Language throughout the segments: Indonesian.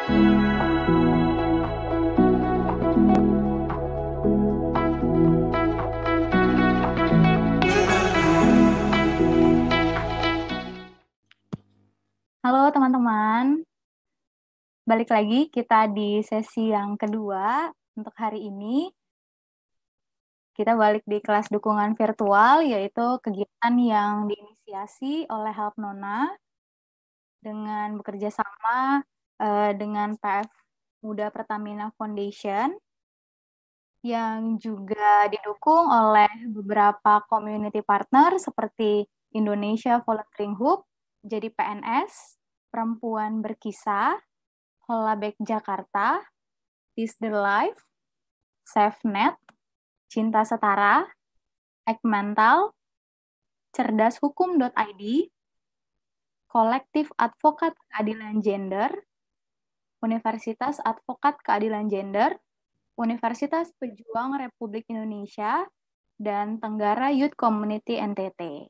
Halo teman-teman, balik lagi kita di sesi yang kedua untuk hari ini. Kita balik di kelas dukungan virtual, yaitu kegiatan yang diinisiasi oleh Help Nona dengan bekerja sama dengan PF Muda Pertamina Foundation, yang juga didukung oleh beberapa community partner seperti Indonesia Volunteering Hub, Jadi PNS, Perempuan Berkisah, Holabek Jakarta, Is the Life, SafeNet, Cinta Setara, Act Mental, Cerdashukum.id, Kolektif Advokat Keadilan Gender, Universitas Advokat Keadilan Gender, Universitas Pejuang Republik Indonesia, dan Tenggara Youth Community NTT.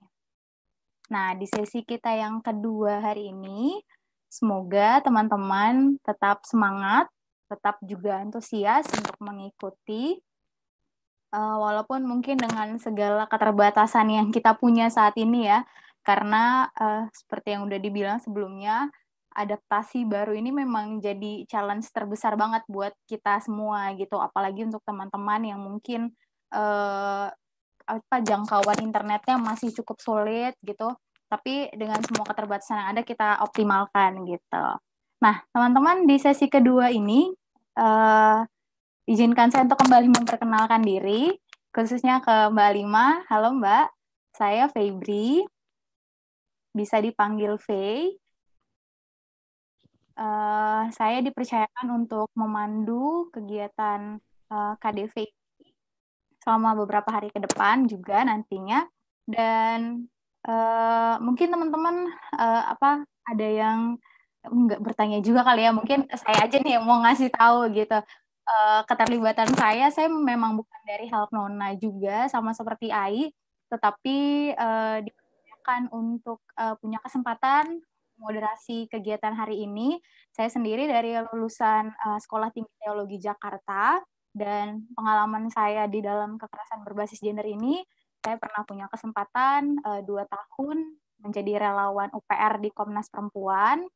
Nah, di sesi kita yang kedua hari ini, semoga teman-teman tetap semangat, tetap juga antusias untuk mengikuti, walaupun mungkin dengan segala keterbatasan yang kita punya saat ini ya, karena seperti yang udah dibilang sebelumnya, adaptasi baru ini memang jadi challenge terbesar banget buat kita semua gitu, apalagi untuk teman-teman yang mungkin jangkauan internetnya masih cukup sulit gitu, tapi dengan semua keterbatasan yang ada kita optimalkan gitu. Nah, teman-teman, di sesi kedua ini izinkan saya untuk kembali memperkenalkan diri, khususnya ke Mbak Lima. Halo Mbak, saya Febri, bisa dipanggil Fei. Saya dipercayakan untuk memandu kegiatan KDV selama beberapa hari ke depan juga nantinya, dan mungkin teman-teman ada yang nggak bertanya juga kali ya, mungkin saya aja nih yang mau ngasih tahu gitu. Keterlibatan saya memang bukan dari Help Nona juga, sama seperti Ai, tetapi dipercayakan untuk punya kesempatan moderasi kegiatan hari ini. Saya sendiri dari lulusan Sekolah Tinggi Teologi Jakarta, dan pengalaman saya di dalam kekerasan berbasis gender ini, saya pernah punya kesempatan 2 tahun menjadi relawan UPR di Komnas Perempuan,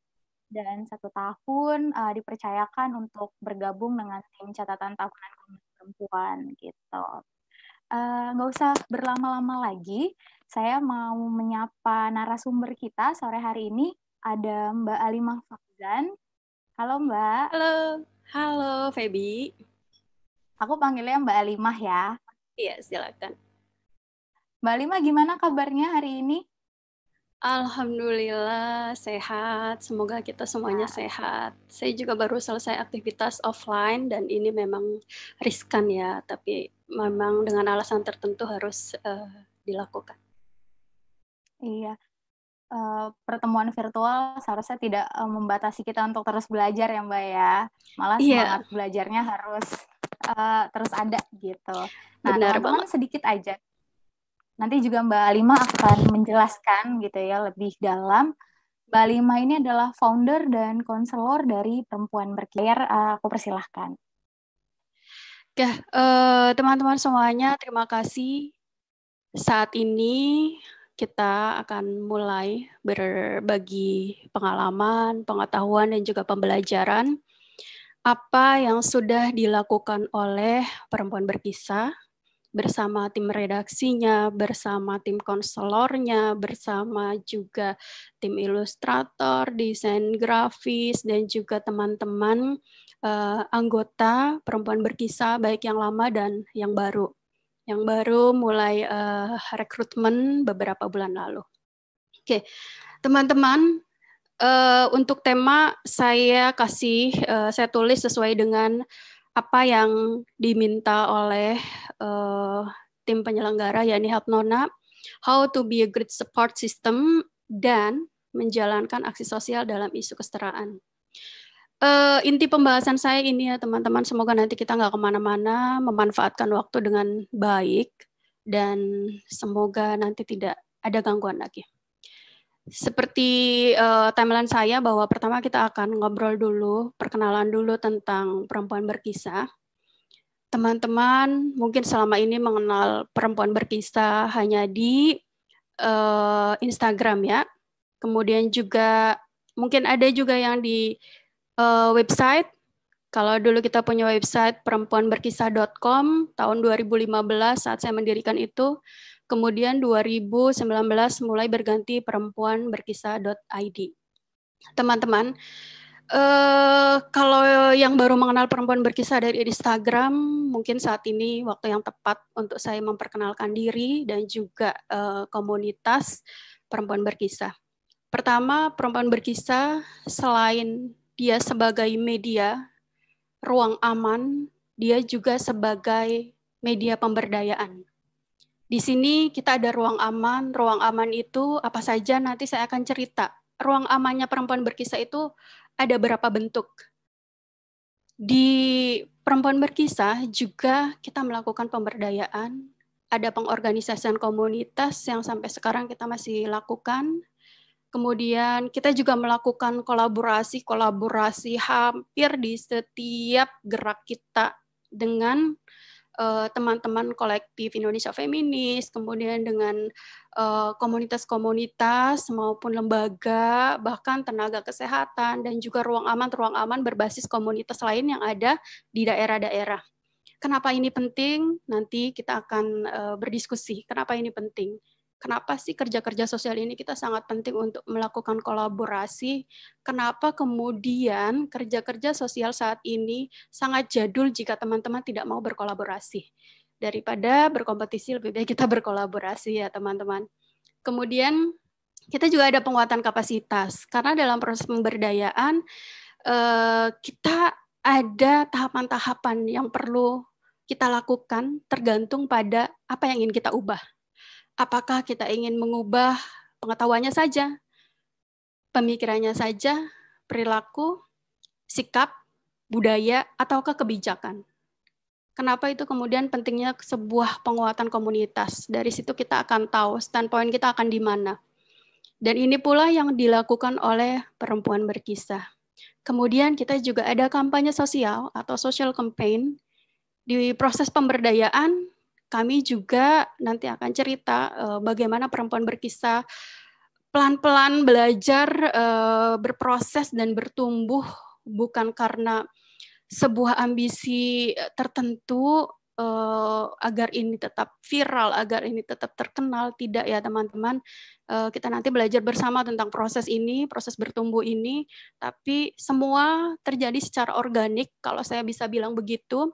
dan 1 tahun dipercayakan untuk bergabung dengan tim catatan tahunan Komnas Perempuan gitu. Nggak usah berlama-lama lagi, saya mau menyapa narasumber kita sore hari ini. Ada Mbak Alimah Fauzan. Halo Mbak. Halo Feby. Aku panggilnya Mbak Alimah ya. Iya, silakan. Mbak Alimah, gimana kabarnya hari ini? Alhamdulillah sehat, semoga kita semuanya sehat. Saya juga baru selesai aktivitas offline dan ini memang riskan ya, tapi memang dengan alasan tertentu harus dilakukan. Iya, pertemuan virtual seharusnya tidak membatasi kita untuk terus belajar ya Mbak ya. Malah semangat belajarnya harus terus ada gitu. Nah, teman-teman sedikit aja. Nanti juga Mbak Alimah akan menjelaskan gitu ya lebih dalam. Mbak Alimah ini adalah founder dan konselor dari Perempuan Berkisah. Aku persilahkan. Oke, teman-teman semuanya, terima kasih. Saat ini kita akan mulai berbagi pengalaman, pengetahuan, dan juga pembelajaran apa yang sudah dilakukan oleh Perempuan Berkisah bersama tim redaksinya, bersama tim konselornya, bersama juga tim ilustrator, desain grafis, dan juga teman-teman anggota Perempuan Berkisah, baik yang lama dan yang baru. Yang baru mulai rekrutmen beberapa bulan lalu. Oke, teman-teman, untuk tema saya tulis sesuai dengan apa yang diminta oleh tim penyelenggara, yakni Help Nona, how to be a great support system, dan menjalankan aksi sosial dalam isu kesetaraan. Inti pembahasan saya ini ya teman-teman, semoga nanti kita nggak kemana-mana, memanfaatkan waktu dengan baik, dan semoga nanti tidak ada gangguan lagi. Seperti timeline saya bahwa pertama kita akan ngobrol dulu, perkenalan dulu tentang perempuan berkisah. Teman-teman mungkin selama ini mengenal perempuan berkisah hanya di Instagram ya. Kemudian juga mungkin ada juga yang di website. Kalau dulu kita punya website perempuanberkisah.com tahun 2015 saat saya mendirikan itu. Kemudian 2019 mulai berganti perempuanberkisah.id. Teman-teman, kalau yang baru mengenal perempuan berkisah dari Instagram, mungkin saat ini waktu yang tepat untuk saya memperkenalkan diri dan juga komunitas perempuan berkisah. Pertama, perempuan berkisah selain dia sebagai media, ruang aman, dia juga sebagai media pemberdayaan. Di sini kita ada ruang aman. Ruang aman itu apa saja nanti saya akan cerita. Ruang amannya perempuan berkisah itu ada berapa bentuk. Di perempuan berkisah juga kita melakukan pemberdayaan, ada pengorganisasian komunitas yang sampai sekarang kita masih lakukan. Kemudian kita juga melakukan kolaborasi hampir di setiap gerak kita dengan teman-teman kolektif Indonesia Feminis, kemudian dengan komunitas-komunitas maupun lembaga, bahkan tenaga kesehatan, dan juga ruang aman berbasis komunitas lain yang ada di daerah-daerah. Kenapa ini penting? Nanti kita akan berdiskusi. Kenapa ini penting? Kenapa sih kerja-kerja sosial ini kita sangat penting untuk melakukan kolaborasi? Kenapa kemudian kerja-kerja sosial saat ini sangat jadul jika teman-teman tidak mau berkolaborasi? Daripada berkompetisi, lebih baik kita berkolaborasi ya teman-teman. Kemudian kita juga ada penguatan kapasitas. Karena dalam proses pemberdayaan, kita ada tahapan-tahapan yang perlu kita lakukan tergantung pada apa yang ingin kita ubah. Apakah kita ingin mengubah pengetahuannya saja, pemikirannya saja, perilaku, sikap, budaya, ataukah kebijakan? Kenapa itu kemudian pentingnya sebuah penguatan komunitas? Dari situ kita akan tahu standpoint kita akan di mana. Dan ini pula yang dilakukan oleh perempuan berkisah. Kemudian kita juga ada kampanye sosial atau social campaign. Di proses pemberdayaan, kami juga nanti akan cerita bagaimana perempuan berkisah pelan-pelan belajar berproses dan bertumbuh bukan karena sebuah ambisi tertentu agar ini tetap viral, agar ini tetap terkenal. Tidak ya teman-teman, kita nanti belajar bersama tentang proses ini, proses bertumbuh ini, tapi semua terjadi secara organik, kalau saya bisa bilang begitu.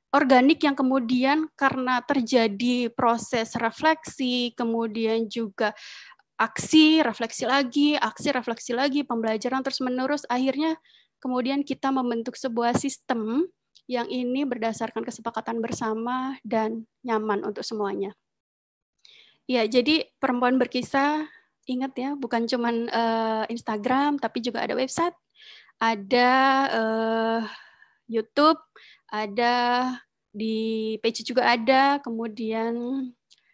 Organik yang kemudian karena terjadi proses refleksi, kemudian juga aksi, refleksi lagi, pembelajaran terus-menerus, akhirnya kemudian kita membentuk sebuah sistem yang ini berdasarkan kesepakatan bersama dan nyaman untuk semuanya. Ya, jadi perempuan berkisah, ingat ya, bukan cuma Instagram, tapi juga ada website, ada YouTube, ada di page juga ada, kemudian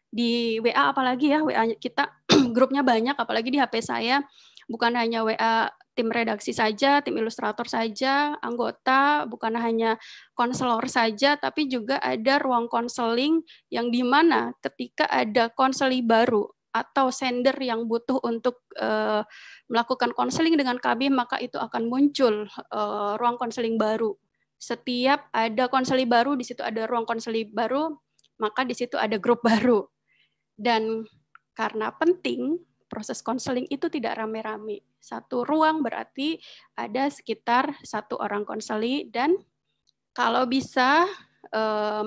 di WA apalagi ya, WA kita grupnya banyak, apalagi di HP saya, bukan hanya WA tim redaksi saja, tim ilustrator saja, anggota, bukan hanya konselor saja, tapi juga ada ruang konseling yang di mana ketika ada konseli baru atau sender yang butuh untuk melakukan konseling dengan kami, maka itu akan muncul ruang konseling baru. Setiap ada konseli baru, di situ ada ruang konseli baru, maka di situ ada grup baru. Dan karena penting, proses konseling itu tidak rame-rame. Satu ruang berarti ada sekitar 1 orang konseli dan kalau bisa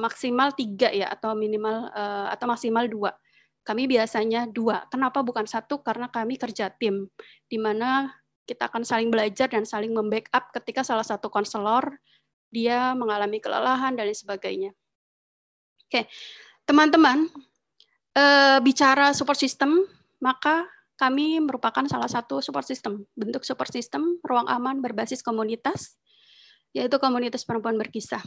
maksimal 3 ya, atau minimal atau maksimal 2. Kami biasanya 2. Kenapa bukan 1? Karena kami kerja tim, di mana kita akan saling belajar dan saling membackup ketika salah satu konselor dia mengalami kelelahan dan lain sebagainya. Oke, teman-teman, bicara support system, maka kami merupakan salah satu support system. Bentuk support system ruang aman berbasis komunitas, yaitu komunitas perempuan berkisah.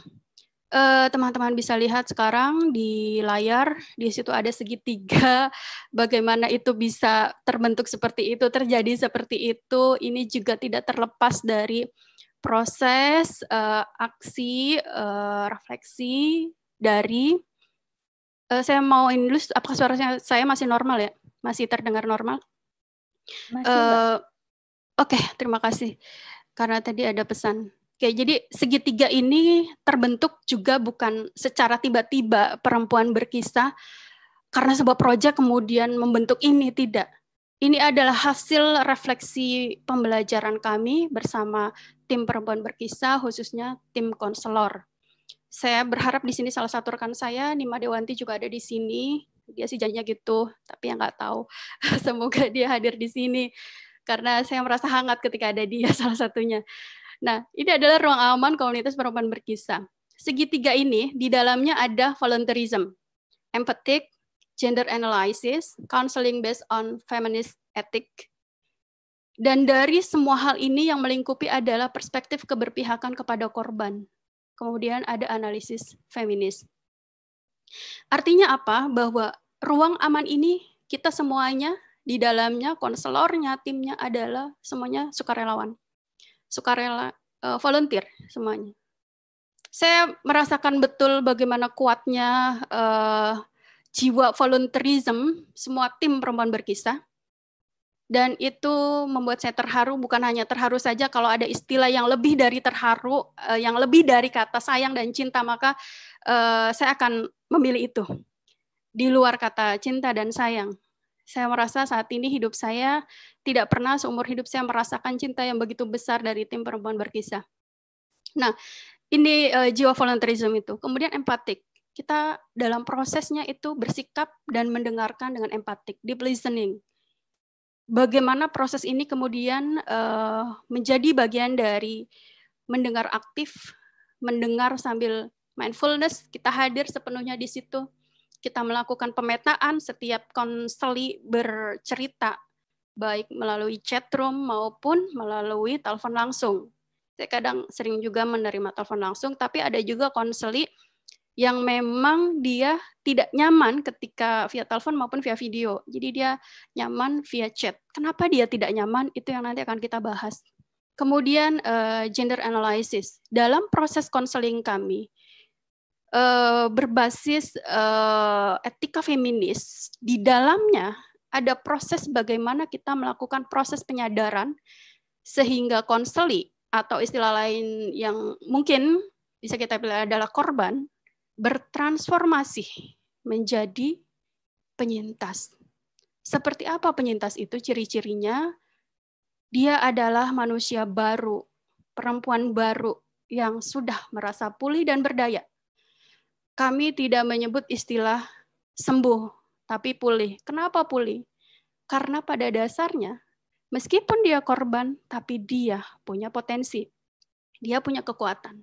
teman-teman bisa lihat sekarang di layar, di situ ada segitiga, bagaimana itu bisa terbentuk seperti itu, terjadi seperti itu, ini juga tidak terlepas dari proses aksi, refleksi dari, saya mau ini dulu, apakah suara saya masih normal ya? Masih terdengar normal? Masih, Mbak. Oke, terima kasih. Karena tadi ada pesan. Oke, jadi segitiga ini terbentuk juga bukan secara tiba-tiba perempuan berkisah karena sebuah proyek kemudian membentuk ini, tidak. Ini adalah hasil refleksi pembelajaran kami bersama tim perempuan berkisah, khususnya tim konselor. Saya berharap di sini salah satu rekan saya, Nima Dewanti juga ada di sini. Dia sih janjinya gitu, tapi ya nggak tahu. Semoga dia hadir di sini karena saya merasa hangat ketika ada dia salah satunya. Nah, ini adalah ruang aman komunitas perempuan berkisah. Segitiga ini, di dalamnya ada volunteerism, empathic, gender analysis, counseling based on feminist ethic. Dan dari semua hal ini yang melingkupi adalah perspektif keberpihakan kepada korban. Kemudian ada analisis feminis. Artinya apa? Bahwa ruang aman ini kita semuanya, di dalamnya konselornya, timnya adalah semuanya sukarelawan. Sukarela, volunteer semuanya. Saya merasakan betul bagaimana kuatnya jiwa volunteerism semua tim perempuan berkisah. Dan itu membuat saya terharu, bukan hanya terharu saja, kalau ada istilah yang lebih dari terharu, yang lebih dari kata sayang dan cinta, maka saya akan memilih itu. Di luar kata cinta dan sayang. Saya merasa saat ini hidup saya tidak pernah seumur hidup saya merasakan cinta yang begitu besar dari tim perempuan berkisah. Nah, ini jiwa volunteerism itu. Kemudian empatik. Kita dalam prosesnya itu bersikap dan mendengarkan dengan empatik, deep listening. Bagaimana proses ini kemudian menjadi bagian dari mendengar aktif, mendengar sambil mindfulness, kita hadir sepenuhnya di situ. Kita melakukan pemetaan, setiap konseli bercerita, baik melalui chat room maupun melalui telepon langsung. Saya kadang sering juga menerima telepon langsung, tapi ada juga konseli yang memang dia tidak nyaman ketika via telepon maupun via video. Jadi dia nyaman via chat. Kenapa dia tidak nyaman? Itu yang nanti akan kita bahas. Kemudian gender analysis. Dalam proses konseling kami, berbasis etika feminis, di dalamnya ada proses bagaimana kita melakukan proses penyadaran sehingga konseli atau istilah lain yang mungkin bisa kita pilih adalah korban bertransformasi menjadi penyintas. Seperti apa penyintas itu? Ciri-cirinya dia adalah manusia baru, perempuan baru yang sudah merasa pulih dan berdaya. Kami tidak menyebut istilah sembuh, tapi pulih. Kenapa pulih? Karena pada dasarnya, meskipun dia korban, tapi dia punya potensi. Dia punya kekuatan.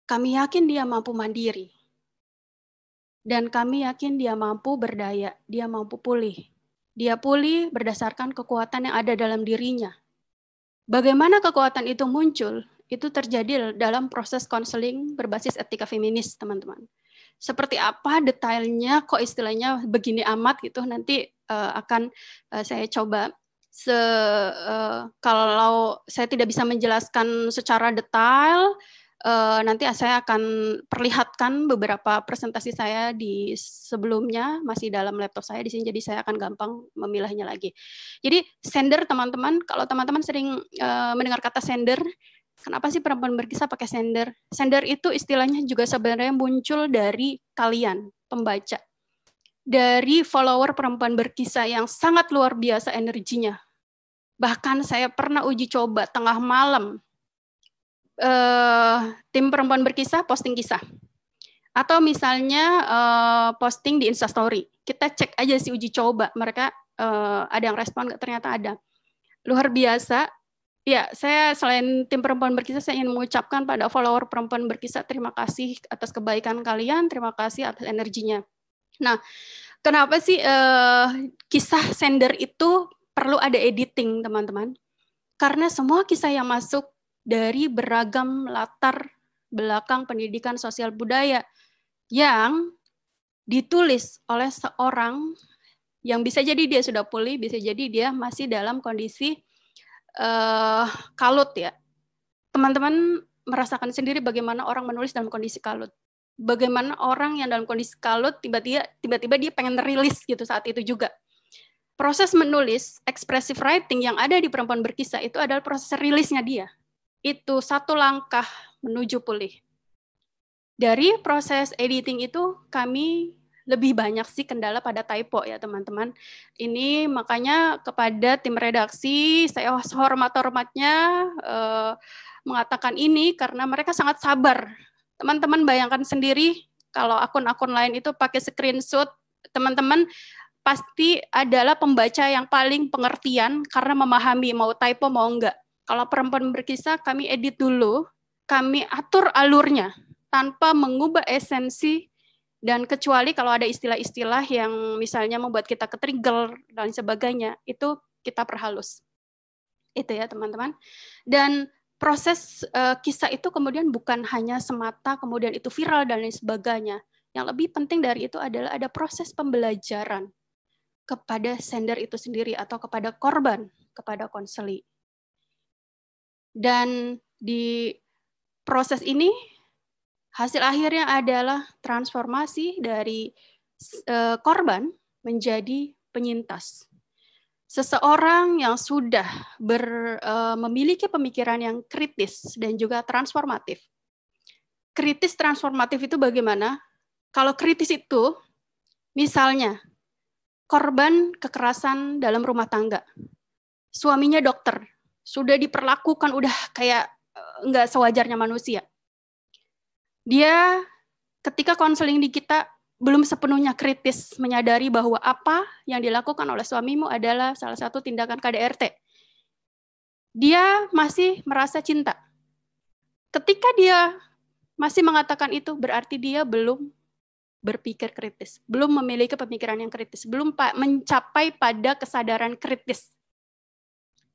Kami yakin dia mampu mandiri. Dan kami yakin dia mampu berdaya, dia mampu pulih. Dia pulih berdasarkan kekuatan yang ada dalam dirinya. Bagaimana kekuatan itu muncul? Itu terjadi dalam proses konseling berbasis etika feminis, teman-teman. Seperti apa detailnya, kok istilahnya begini amat gitu, nanti akan saya coba. Kalau saya tidak bisa menjelaskan secara detail, nanti saya akan perlihatkan beberapa presentasi saya di sebelumnya, masih dalam laptop saya di sini, jadi saya akan gampang memilihnya lagi. Jadi sender, teman-teman, kalau teman-teman sering mendengar kata sender, kenapa sih perempuan berkisah pakai sender? Sender itu istilahnya juga sebenarnya muncul dari kalian, pembaca. Dari follower perempuan berkisah yang sangat luar biasa energinya. Bahkan saya pernah uji coba tengah malam, tim perempuan berkisah posting kisah. Atau misalnya posting di Instastory. Kita cek aja sih uji coba, mereka ada yang respon nggak? Ternyata ada. Luar biasa. Ya, saya selain tim perempuan berkisah, saya ingin mengucapkan pada follower perempuan berkisah, terima kasih atas kebaikan kalian, terima kasih atas energinya. Nah, kenapa sih kisah sender itu perlu ada editing, teman-teman? Karena semua kisah yang masuk dari beragam latar belakang pendidikan sosial budaya yang ditulis oleh seorang yang bisa jadi dia sudah pulih, bisa jadi dia masih dalam kondisi kalut ya. Teman-teman merasakan sendiri bagaimana orang menulis dalam kondisi kalut. Bagaimana orang yang dalam kondisi kalut tiba-tiba dia pengen rilis gitu saat itu juga. Proses menulis, expressive writing yang ada di Perempuan Berkisah itu adalah proses rilisnya dia. Itu satu langkah menuju pulih. Dari proses editing itu kami lebih banyak sih kendala pada typo ya teman-teman. Ini makanya kepada tim redaksi saya hormat-hormatnya mengatakan ini karena mereka sangat sabar. Teman-teman bayangkan sendiri kalau akun-akun lain itu pakai screenshot, teman-teman pasti adalah pembaca yang paling pengertian karena memahami mau typo mau enggak. Kalau Perempuan Berkisah kami edit dulu, kami atur alurnya tanpa mengubah esensi dan kecuali kalau ada istilah-istilah yang misalnya membuat kita ketrigger dan sebagainya, itu kita perhalus. Itu ya teman-teman. Dan proses kisah itu kemudian bukan hanya semata kemudian itu viral dan lain sebagainya. Yang lebih penting dari itu adalah ada proses pembelajaran kepada sender itu sendiri atau kepada korban, kepada konseli. Dan di proses ini hasil akhirnya adalah transformasi dari korban menjadi penyintas. Seseorang yang sudah memiliki pemikiran yang kritis dan juga transformatif. Kritis transformatif itu bagaimana? Kalau kritis itu, misalnya, korban kekerasan dalam rumah tangga. Suaminya dokter, sudah diperlakukan udah kayak nggak sewajarnya manusia. Dia ketika konseling di kita belum sepenuhnya kritis menyadari bahwa apa yang dilakukan oleh suamimu adalah salah satu tindakan KDRT. Dia masih merasa cinta. Ketika dia masih mengatakan itu, berarti dia belum berpikir kritis, belum memiliki pemikiran yang kritis, belum mencapai pada kesadaran kritis.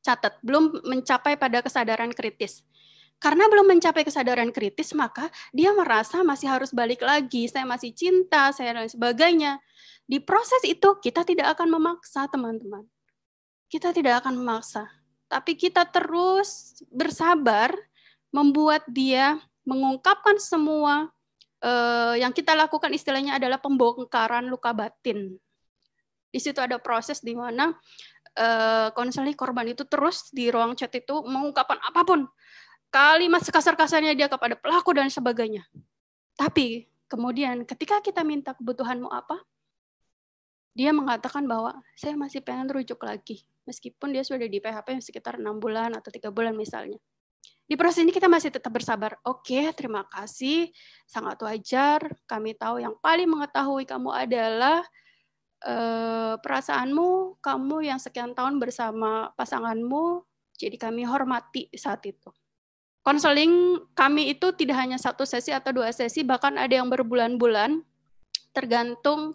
Catat, belum mencapai pada kesadaran kritis. Karena belum mencapai kesadaran kritis, maka dia merasa masih harus balik lagi, saya masih cinta, saya dan sebagainya. Di proses itu kita tidak akan memaksa, teman-teman. Kita tidak akan memaksa. Tapi kita terus bersabar membuat dia mengungkapkan semua yang kita lakukan istilahnya adalah pembongkaran luka batin. Di situ ada proses di mana konseling korban itu terus di ruang chat itu mengungkapkan apapun. Kalimat sekasar-kasarnya dia kepada pelaku dan sebagainya. Tapi kemudian ketika kita minta kebutuhanmu apa, dia mengatakan bahwa saya masih pengen rujuk lagi. Meskipun dia sudah di PHP sekitar 6 bulan atau 3 bulan misalnya. Di proses ini kita masih tetap bersabar. Oke, terima kasih. Sangat wajar. Kami tahu yang paling mengetahui kamu adalah perasaanmu, kamu yang sekian tahun bersama pasanganmu, jadi kami hormati saat itu. Konseling kami itu tidak hanya 1 sesi atau 2 sesi, bahkan ada yang berbulan-bulan, tergantung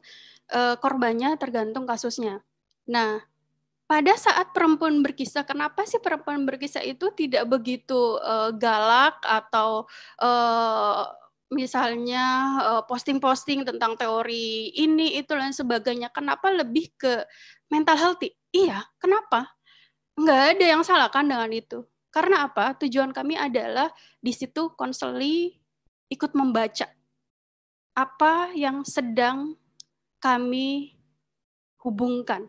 korbannya, tergantung kasusnya. Nah, pada saat Perempuan Berkisah, kenapa sih Perempuan Berkisah itu tidak begitu galak atau misalnya posting-posting tentang teori ini, itu, dan sebagainya. Kenapa lebih ke mental healthy? Iya, kenapa? Nggak ada yang salah kan dengan itu. Karena apa? Tujuan kami adalah di situ konseli ikut membaca apa yang sedang kami hubungkan.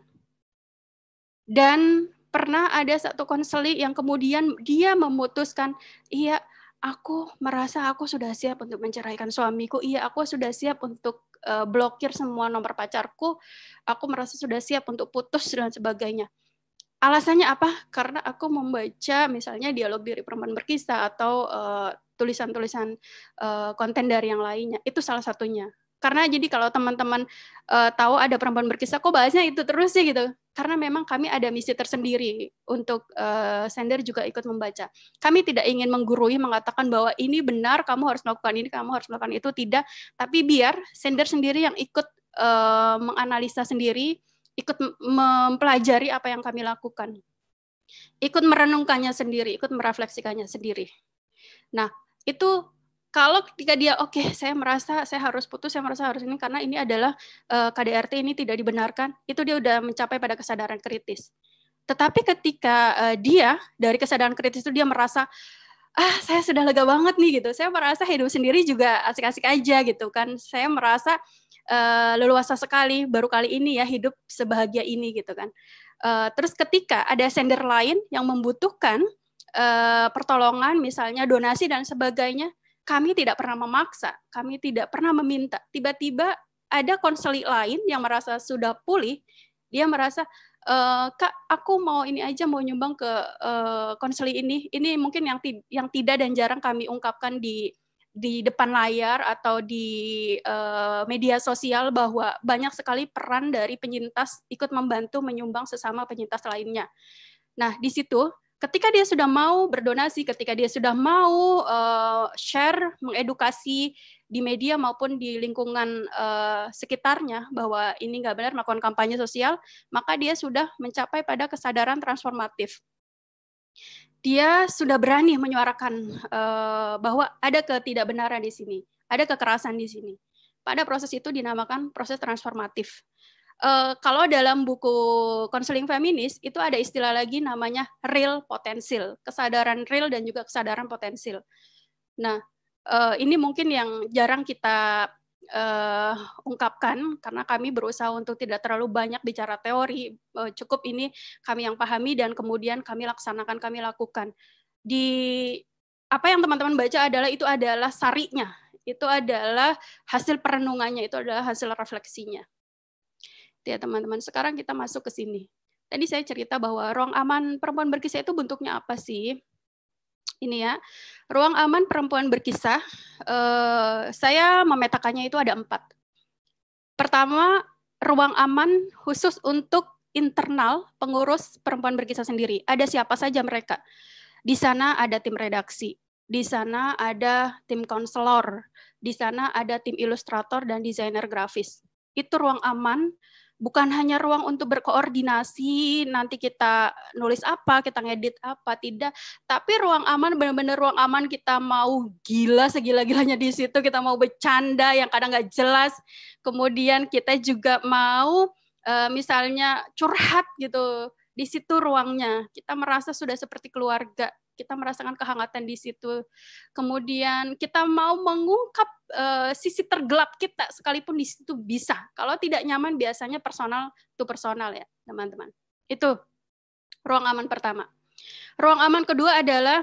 Dan pernah ada satu konseli yang kemudian dia memutuskan, iya, aku merasa aku sudah siap untuk menceraikan suamiku, iya, aku sudah siap untuk blokir semua nomor pacarku, aku merasa sudah siap untuk putus dan sebagainya. Alasannya apa? Karena aku membaca misalnya dialog diri Perempuan Berkisah atau tulisan-tulisan konten dari yang lainnya. Itu salah satunya. Karena jadi kalau teman-teman tahu ada Perempuan Berkisah, kok bahasnya itu terus sih gitu. Karena memang kami ada misi tersendiri untuk sender juga ikut membaca. Kami tidak ingin menggurui mengatakan bahwa ini benar, kamu harus melakukan ini, kamu harus melakukan itu, tidak. Tapi biar sender sendiri yang ikut menganalisa sendiri, ikut mempelajari apa yang kami lakukan. Ikut merenungkannya sendiri, ikut merefleksikannya sendiri. Nah, itu Kalau ketika dia saya merasa saya harus putus, saya merasa harus ini karena ini adalah KDRT ini tidak dibenarkan, itu dia udah mencapai pada kesadaran kritis. Tetapi ketika dia dari kesadaran kritis itu dia merasa saya sudah lega banget nih gitu. Saya merasa hidup sendiri juga asik-asik aja gitu kan. Saya merasa leluasa sekali baru kali ini ya hidup sebahagia ini gitu kan. Terus ketika ada sender lain yang membutuhkan pertolongan misalnya donasi dan sebagainya, kami tidak pernah memaksa, kami tidak pernah meminta. Tiba-tiba ada konseling lain yang merasa sudah pulih, dia merasa Kak, aku mau ini aja mau nyumbang ke konseling ini mungkin yang tidak dan jarang kami ungkapkan di depan layar atau di media sosial bahwa banyak sekali peran dari penyintas ikut membantu menyumbang sesama penyintas lainnya. Nah, di situ ketika dia sudah mau berdonasi, ketika dia sudah mau share, mengedukasi di media maupun di lingkungan sekitarnya bahwa ini nggak benar melakukan kampanye sosial, maka dia sudah mencapai pada kesadaran transformatif. Dia sudah berani menyuarakan bahwa ada ketidakbenaran di sini, ada kekerasan di sini. Pada proses itu dinamakan proses transformatif. Kalau dalam buku konseling feminis itu ada istilah lagi namanya real potensil, kesadaran real dan juga kesadaran potensil. Nah, ini mungkin yang jarang kita ungkapkan karena kami berusaha untuk tidak terlalu banyak bicara teori, cukup ini kami yang pahami dan kemudian kami laksanakan, kami lakukan. Di apa yang teman-teman baca itu adalah sarinya, itu adalah hasil perenungannya, itu adalah hasil refleksinya. Ya teman-teman, sekarang kita masuk ke sini. Tadi saya cerita bahwa ruang aman perempuan berkisah itu bentuknya apa sih? Ini ya, ruang aman perempuan berkisah, saya memetakannya itu ada 4. Pertama, ruang aman khusus untuk internal pengurus perempuan berkisah sendiri. Ada siapa saja mereka? Di sana ada tim redaksi, di sana ada tim konselor, di sana ada tim ilustrator dan desainer grafis. Itu ruang aman, bukan hanya ruang untuk berkoordinasi, nanti kita nulis apa, kita ngedit apa, tidak. Tapi ruang aman benar-benar ruang aman kita mau gila segila-gilanya di situ, kita mau bercanda yang kadang nggak jelas. Kemudian kita juga mau misalnya curhat gitu. Di situ ruangnya, kita merasa sudah seperti keluarga, kita merasakan kehangatan di situ. Kemudian kita mau mengungkap sisi tergelap kita, sekalipun di situ bisa. Kalau tidak nyaman, biasanya personal to personal ya, teman-teman. Itu ruang aman pertama. Ruang aman kedua adalah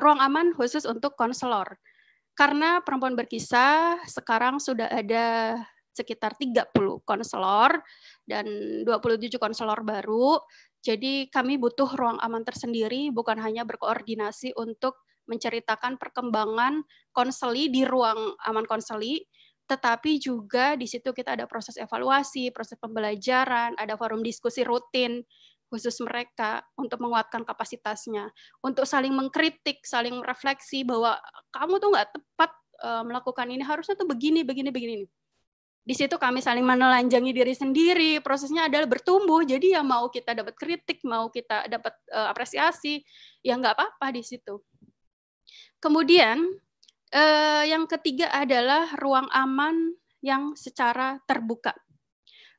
ruang aman khusus untuk konselor. Karena perempuan berkisah sekarang sudah ada sekitar 30 konselor dan 27 konselor baru. Jadi kami butuh ruang aman tersendiri, bukan hanya berkoordinasi untuk menceritakan perkembangan konseli di ruang aman konseli, tetapi juga di situ kita ada proses evaluasi, proses pembelajaran, ada forum diskusi rutin khusus mereka untuk menguatkan kapasitasnya, untuk saling mengkritik, saling merefleksi bahwa kamu tuh nggak tepat melakukan ini, harusnya tuh begini. Di situ kami saling menelanjangi diri sendiri, prosesnya adalah bertumbuh, jadi ya mau kita dapat kritik, mau kita dapat apresiasi, ya nggak apa-apa di situ. Kemudian yang ketiga adalah ruang aman yang secara terbuka.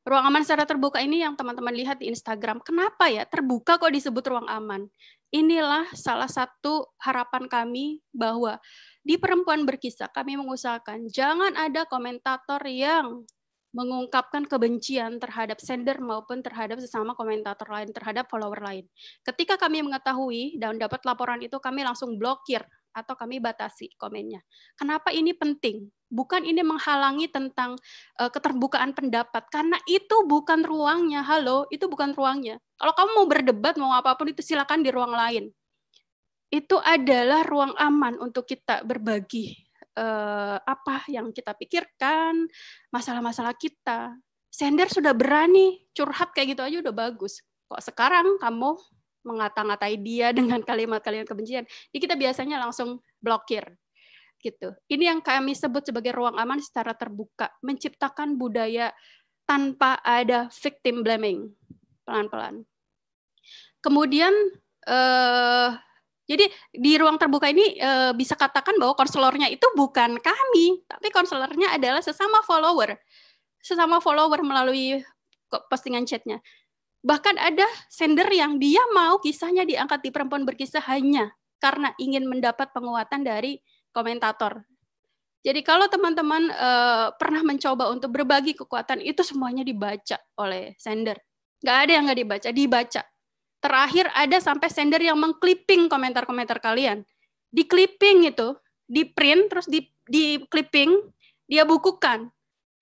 Ruang aman secara terbuka ini yang teman-teman lihat di Instagram. Kenapa ya terbuka kok disebut ruang aman? Inilah salah satu harapan kami bahwa di perempuan berkisah kami mengusahakan jangan ada komentator yang mengungkapkan kebencian terhadap sender maupun terhadap sesama komentator lain, terhadap follower lain. Ketika kami mengetahui dan dapat laporan itu, kami langsung blokir atau kami batasi komennya. Kenapa ini penting? Bukan ini menghalangi tentang keterbukaan pendapat, karena itu bukan ruangnya. Halo, itu bukan ruangnya. Kalau kamu mau berdebat, mau apapun itu silakan di ruang lain. Itu adalah ruang aman untuk kita berbagi apa yang kita pikirkan, masalah-masalah kita. Sender sudah berani curhat kayak gitu aja udah bagus. Kok sekarang kamu mengata-ngatai dia dengan kalimat-kalimat kebencian, jadi kita biasanya langsung blokir. Gitu. Ini yang kami sebut sebagai ruang aman secara terbuka, menciptakan budaya tanpa ada victim blaming, pelan-pelan. Kemudian Jadi di ruang terbuka ini bisa katakan bahwa konselornya itu bukan kami, tapi konselornya adalah sesama follower melalui postingan chatnya. Bahkan ada sender yang dia mau kisahnya diangkat di Perempuan Berkisah hanya karena ingin mendapat penguatan dari komentator. Jadi kalau teman-teman pernah mencoba untuk berbagi kekuatan, itu semuanya dibaca oleh sender. Nggak ada yang nggak dibaca. Terakhir ada sampai sender yang mengclipping komentar-komentar kalian. Di clipping itu, di print, terus di clipping, dia bukukan.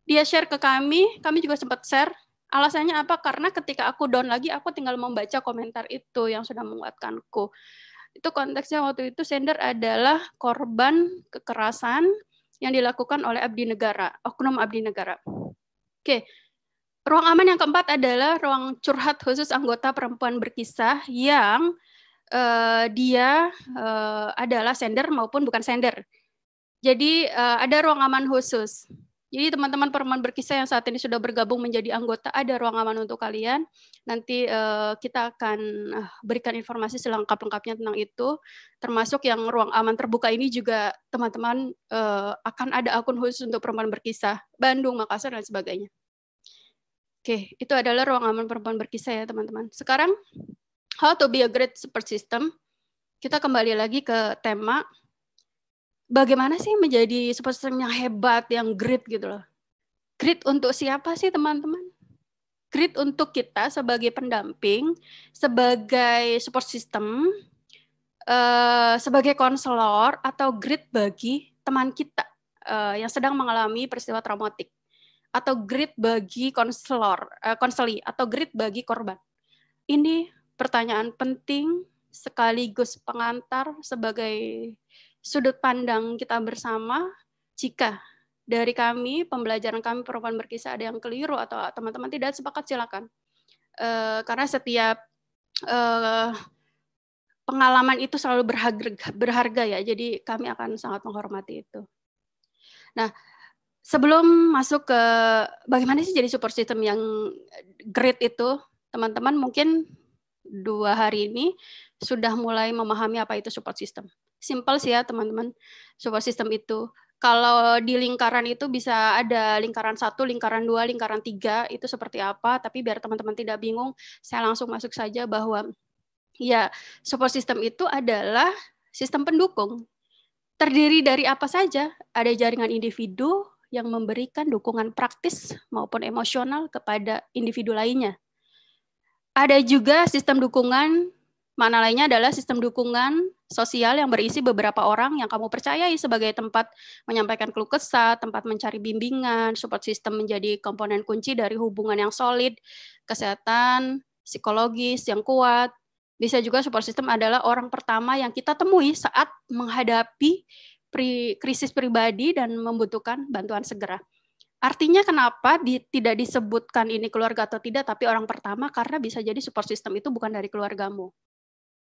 Dia share ke kami juga sempat share. Alasannya apa? Karena ketika aku down lagi, aku tinggal membaca komentar itu yang sudah menguatkanku. Itu konteksnya waktu itu sender adalah korban kekerasan yang dilakukan oleh abdi negara, oknum abdi negara. Oke, ruang aman yang keempat adalah ruang curhat khusus anggota Perempuan Berkisah yang dia adalah sender maupun bukan sender. Jadi ada ruang aman khusus. Jadi teman-teman Perempuan Berkisah yang saat ini sudah bergabung menjadi anggota, ada ruang aman untuk kalian. Nanti kita akan berikan informasi selengkap-lengkapnya tentang itu. Termasuk yang ruang aman terbuka ini juga teman-teman akan ada akun khusus untuk Perempuan Berkisah, Bandung, Makassar, dan sebagainya. Oke, itu adalah ruang aman Perempuan Berkisah ya teman-teman. Sekarang, how to be a great support system. Kita kembali lagi ke tema bagaimana sih menjadi support system yang hebat, yang great gitu loh. Great untuk siapa sih teman-teman? Great untuk kita sebagai pendamping, sebagai support system, sebagai konselor, atau great bagi teman kita yang sedang mengalami peristiwa traumatik. Atau great bagi konseli, atau great bagi korban. Ini pertanyaan penting sekaligus pengantar sebagai sudut pandang kita bersama. Jika dari kami, pembelajaran kami Perempuan Berkisah ada yang keliru atau teman-teman tidak sepakat, silakan. Karena setiap pengalaman itu selalu berharga ya, jadi kami akan sangat menghormati itu. Nah, sebelum masuk ke bagaimana sih jadi support system yang great itu, teman-teman mungkin 2 hari ini sudah mulai memahami apa itu support system. Simpel sih ya teman-teman, support system itu. Kalau di lingkaran itu bisa ada lingkaran 1, lingkaran 2, lingkaran 3, itu seperti apa, tapi biar teman-teman tidak bingung, saya langsung masuk saja bahwa ya support system itu adalah sistem pendukung. Terdiri dari apa saja? Ada jaringan individu yang memberikan dukungan praktis maupun emosional kepada individu lainnya. Ada juga sistem dukungan, mana lainnya adalah sistem dukungan sosial yang berisi beberapa orang yang kamu percayai sebagai tempat menyampaikan keluh kesah, tempat mencari bimbingan. Support system menjadi komponen kunci dari hubungan yang solid, kesehatan psikologis yang kuat. Bisa juga support system adalah orang pertama yang kita temui saat menghadapi krisis pribadi dan membutuhkan bantuan segera. Artinya kenapa tidak disebutkan ini keluarga atau tidak, tapi orang pertama, karena bisa jadi support system itu bukan dari keluargamu.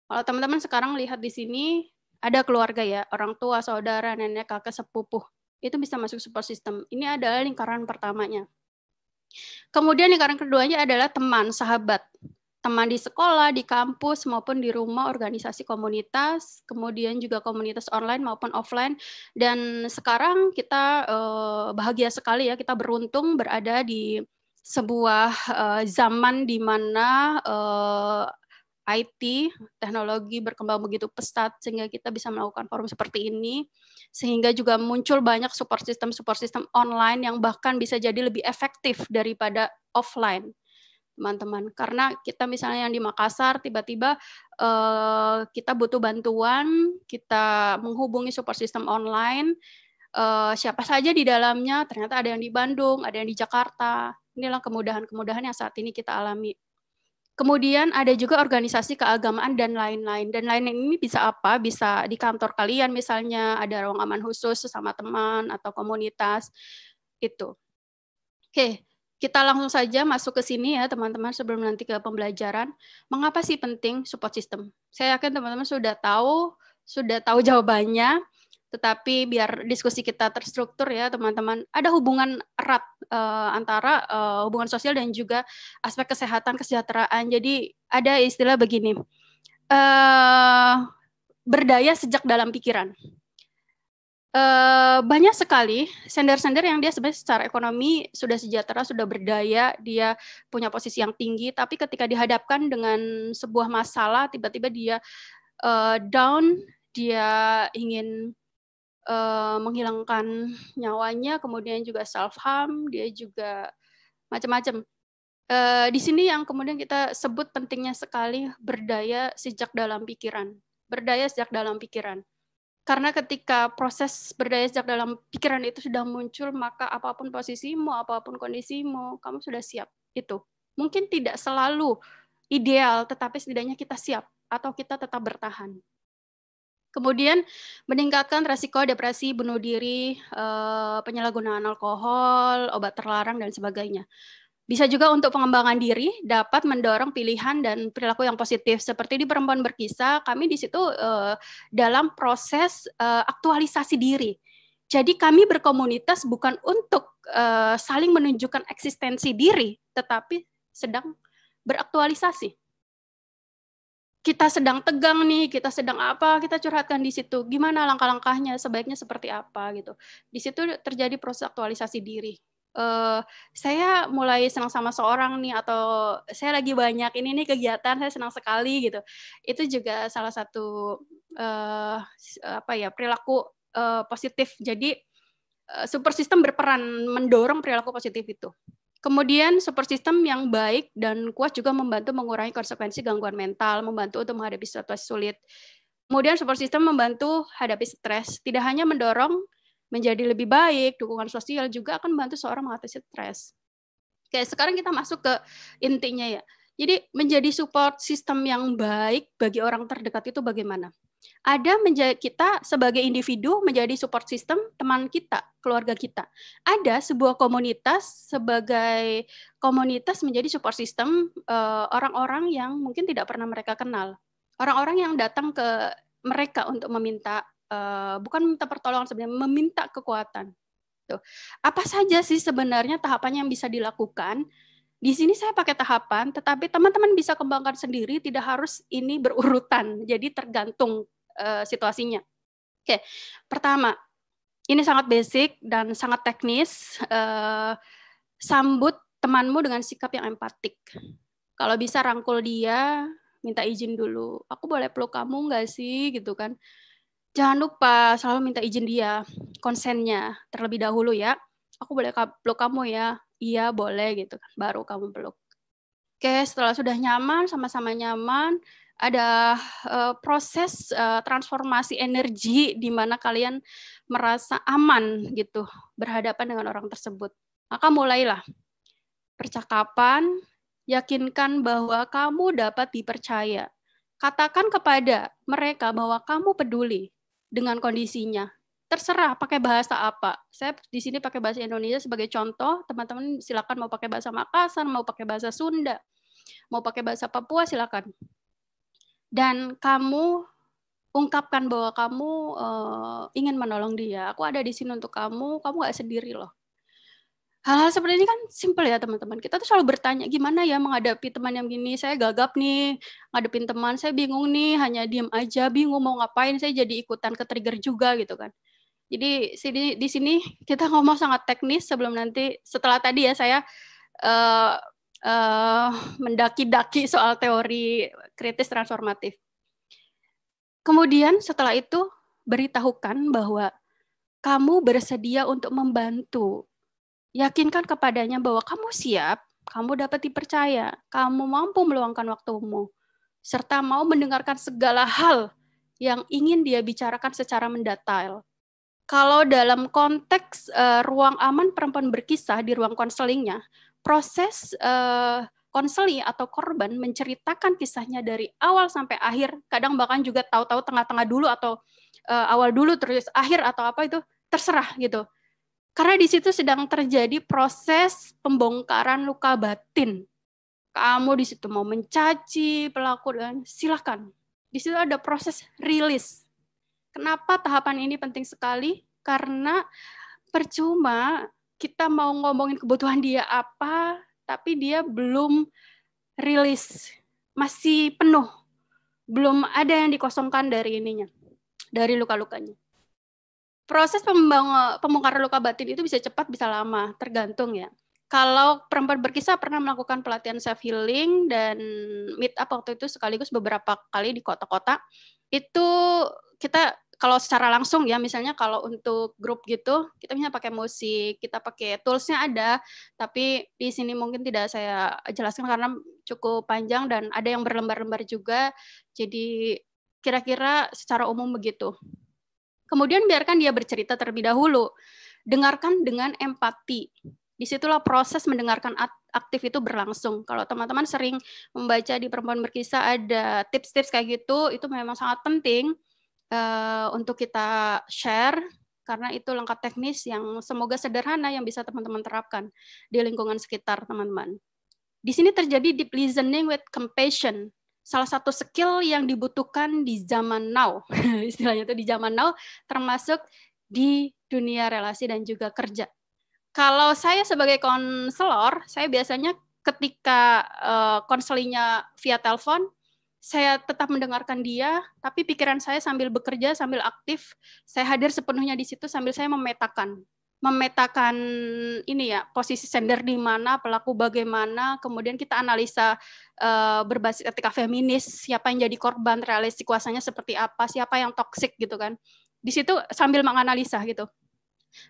Kalau teman-teman sekarang lihat di sini, ada keluarga ya, orang tua, saudara, nenek, kakek, sepupuh. Itu bisa masuk support system. Ini adalah lingkaran pertamanya. Kemudian lingkaran keduanya adalah teman, sahabat. Teman di sekolah, di kampus, maupun di rumah, organisasi komunitas, kemudian juga komunitas online maupun offline. Dan sekarang kita bahagia sekali ya, kita beruntung berada di sebuah zaman di mana IT, teknologi berkembang begitu pesat, sehingga kita bisa melakukan forum seperti ini, sehingga juga muncul banyak support system online yang bahkan bisa jadi lebih efektif daripada offline. Teman-teman, karena kita misalnya yang di Makassar tiba-tiba kita butuh bantuan, kita menghubungi support system online, siapa saja di dalamnya, ternyata ada yang di Bandung, ada yang di Jakarta. Inilah kemudahan-kemudahan yang saat ini kita alami. Kemudian ada juga organisasi keagamaan dan lain-lain. Dan lain-lain ini bisa apa? Bisa di kantor kalian misalnya, ada ruang aman khusus sesama teman atau komunitas, itu. Oke. Kita langsung saja masuk ke sini ya teman-teman sebelum nanti ke pembelajaran. Mengapa sih penting support system? Saya yakin teman-teman sudah tahu jawabannya, tetapi biar diskusi kita terstruktur ya teman-teman. Ada hubungan erat antara hubungan sosial dan juga aspek kesehatan, kesejahteraan. Jadi ada istilah begini, berdaya sejak dalam pikiran. Banyak sekali sender-sender yang dia sebenarnya secara ekonomi sudah sejahtera, sudah berdaya, dia punya posisi yang tinggi, tapi ketika dihadapkan dengan sebuah masalah, tiba-tiba dia down, dia ingin menghilangkan nyawanya, kemudian juga self harm, dia juga macam-macam. Di sini yang kemudian kita sebut pentingnya sekali berdaya sejak dalam pikiran. Berdaya sejak dalam pikiran. Karena ketika proses berdaya sejak dalam pikiran itu sudah muncul, maka apapun posisimu, apapun kondisimu, kamu sudah siap. Itu. Mungkin tidak selalu ideal, tetapi setidaknya kita siap atau kita tetap bertahan. Kemudian meningkatkan resiko depresi, bunuh diri, penyalahgunaan alkohol, obat terlarang, dan sebagainya. Bisa juga untuk pengembangan diri, dapat mendorong pilihan dan perilaku yang positif. Seperti di Perempuan Berkisah, kami di situ dalam proses aktualisasi diri. Jadi kami berkomunitas bukan untuk saling menunjukkan eksistensi diri, tetapi sedang beraktualisasi. Kita sedang tegang nih, kita sedang apa, kita curhatkan di situ. Gimana langkah-langkahnya, sebaiknya seperti apa gitu. Di situ terjadi proses aktualisasi diri. Saya mulai senang sama seorang nih, atau saya lagi banyak ini nih kegiatan, saya senang sekali gitu. Itu juga salah satu perilaku positif. Jadi support system berperan mendorong perilaku positif itu. Kemudian support system yang baik dan kuat juga membantu mengurangi konsekuensi gangguan mental, membantu untuk menghadapi situasi sulit. Kemudian support system membantu hadapi stres, tidak hanya mendorong menjadi lebih baik, dukungan sosial juga akan membantu seorang mengatasi stres. Oke, sekarang kita masuk ke intinya ya. Jadi menjadi support system yang baik bagi orang terdekat itu bagaimana? Ada kita sebagai individu menjadi support system teman kita, keluarga kita. Ada sebuah komunitas sebagai komunitas menjadi support system orang-orang yang mungkin tidak pernah mereka kenal. Orang-orang yang datang ke mereka untuk meminta, bukan meminta pertolongan sebenarnya, meminta kekuatan. Tuh. Apa saja sih sebenarnya tahapan yang bisa dilakukan? Di sini saya pakai tahapan, tetapi teman-teman bisa kembangkan sendiri, tidak harus ini berurutan. Jadi tergantung situasinya. Oke, pertama, ini sangat basic dan sangat teknis. Sambut temanmu dengan sikap yang empatik. Kalau bisa rangkul dia, minta izin dulu. Aku boleh peluk kamu nggak sih, gitu kan? Jangan lupa selalu minta izin dia, konsennya terlebih dahulu ya. Aku boleh peluk kamu ya? Iya, boleh gitu kan. Baru kamu peluk. Oke, setelah sudah nyaman, sama-sama nyaman, ada proses transformasi energi di mana kalian merasa aman gitu berhadapan dengan orang tersebut. Maka mulailah percakapan, yakinkan bahwa kamu dapat dipercaya. Katakan kepada mereka bahwa kamu peduli dengan kondisinya. Terserah pakai bahasa apa. Saya di sini pakai bahasa Indonesia sebagai contoh. Teman-teman silakan mau pakai bahasa Makassar, mau pakai bahasa Sunda, mau pakai bahasa Papua silakan. Dan kamu ungkapkan bahwa kamu ingin menolong dia. Aku ada di sini untuk kamu nggak sendiri loh. Hal-hal seperti ini kan simpel ya teman-teman. Kita tuh selalu bertanya, gimana ya menghadapi teman yang gini, saya gagap nih, ngadepin teman, saya bingung nih, hanya diem aja, bingung mau ngapain, saya jadi ikutan ke-trigger juga gitu kan. Jadi di sini kita ngomong sangat teknis sebelum nanti, setelah tadi ya saya mendaki-daki soal teori kritis transformatif. Kemudian setelah itu beritahukan bahwa kamu bersedia untuk membantu. Yakinkan kepadanya bahwa kamu siap, kamu dapat dipercaya, kamu mampu meluangkan waktumu, serta mau mendengarkan segala hal yang ingin dia bicarakan secara mendetail. Kalau dalam konteks ruang aman perempuan berkisah di ruang konselingnya, proses konseling atau korban menceritakan kisahnya dari awal sampai akhir, kadang bahkan juga tahu-tahu tengah-tengah dulu atau awal dulu terus akhir atau apa itu terserah gitu. Karena di situ sedang terjadi proses pembongkaran luka batin. Kamu di situ mau mencaci pelaku dan silakan. Di situ ada proses rilis. Kenapa tahapan ini penting sekali? Karena percuma kita mau ngomongin kebutuhan dia apa, tapi dia belum rilis, masih penuh, belum ada yang dikosongkan dari ininya, dari luka-lukanya. Proses pembongkaran luka batin itu bisa cepat, bisa lama, tergantung ya. Kalau perempuan berkisah pernah melakukan pelatihan self healing dan meet up waktu itu sekaligus beberapa kali di kota-kota, itu kita kalau secara langsung ya, misalnya kalau untuk grup gitu, kita bisa pakai musik, kita pakai tools-nya ada, tapi di sini mungkin tidak saya jelaskan karena cukup panjang dan ada yang berlembar-lembar juga, jadi kira-kira secara umum begitu. Kemudian biarkan dia bercerita terlebih dahulu, dengarkan dengan empati. Disitulah proses mendengarkan aktif itu berlangsung. Kalau teman-teman sering membaca di Perempuan Berkisah ada tips-tips kayak gitu, itu memang sangat penting untuk kita share, karena itu langkah teknis yang semoga sederhana yang bisa teman-teman terapkan di lingkungan sekitar teman-teman. Di sini terjadi deep listening with compassion. Salah satu skill yang dibutuhkan di zaman now, istilahnya itu di zaman now, termasuk di dunia relasi dan juga kerja. Kalau saya sebagai konselor, saya biasanya ketika konselingnya via telepon, saya tetap mendengarkan dia, tapi pikiran saya sambil bekerja, sambil aktif, saya hadir sepenuhnya di situ sambil saya memetakan ini ya, posisi sender di mana, pelaku bagaimana, kemudian kita analisa berbasis etika feminis, siapa yang jadi korban, realistik kuasanya seperti apa, siapa yang toksik gitu kan. Di situ sambil menganalisa gitu.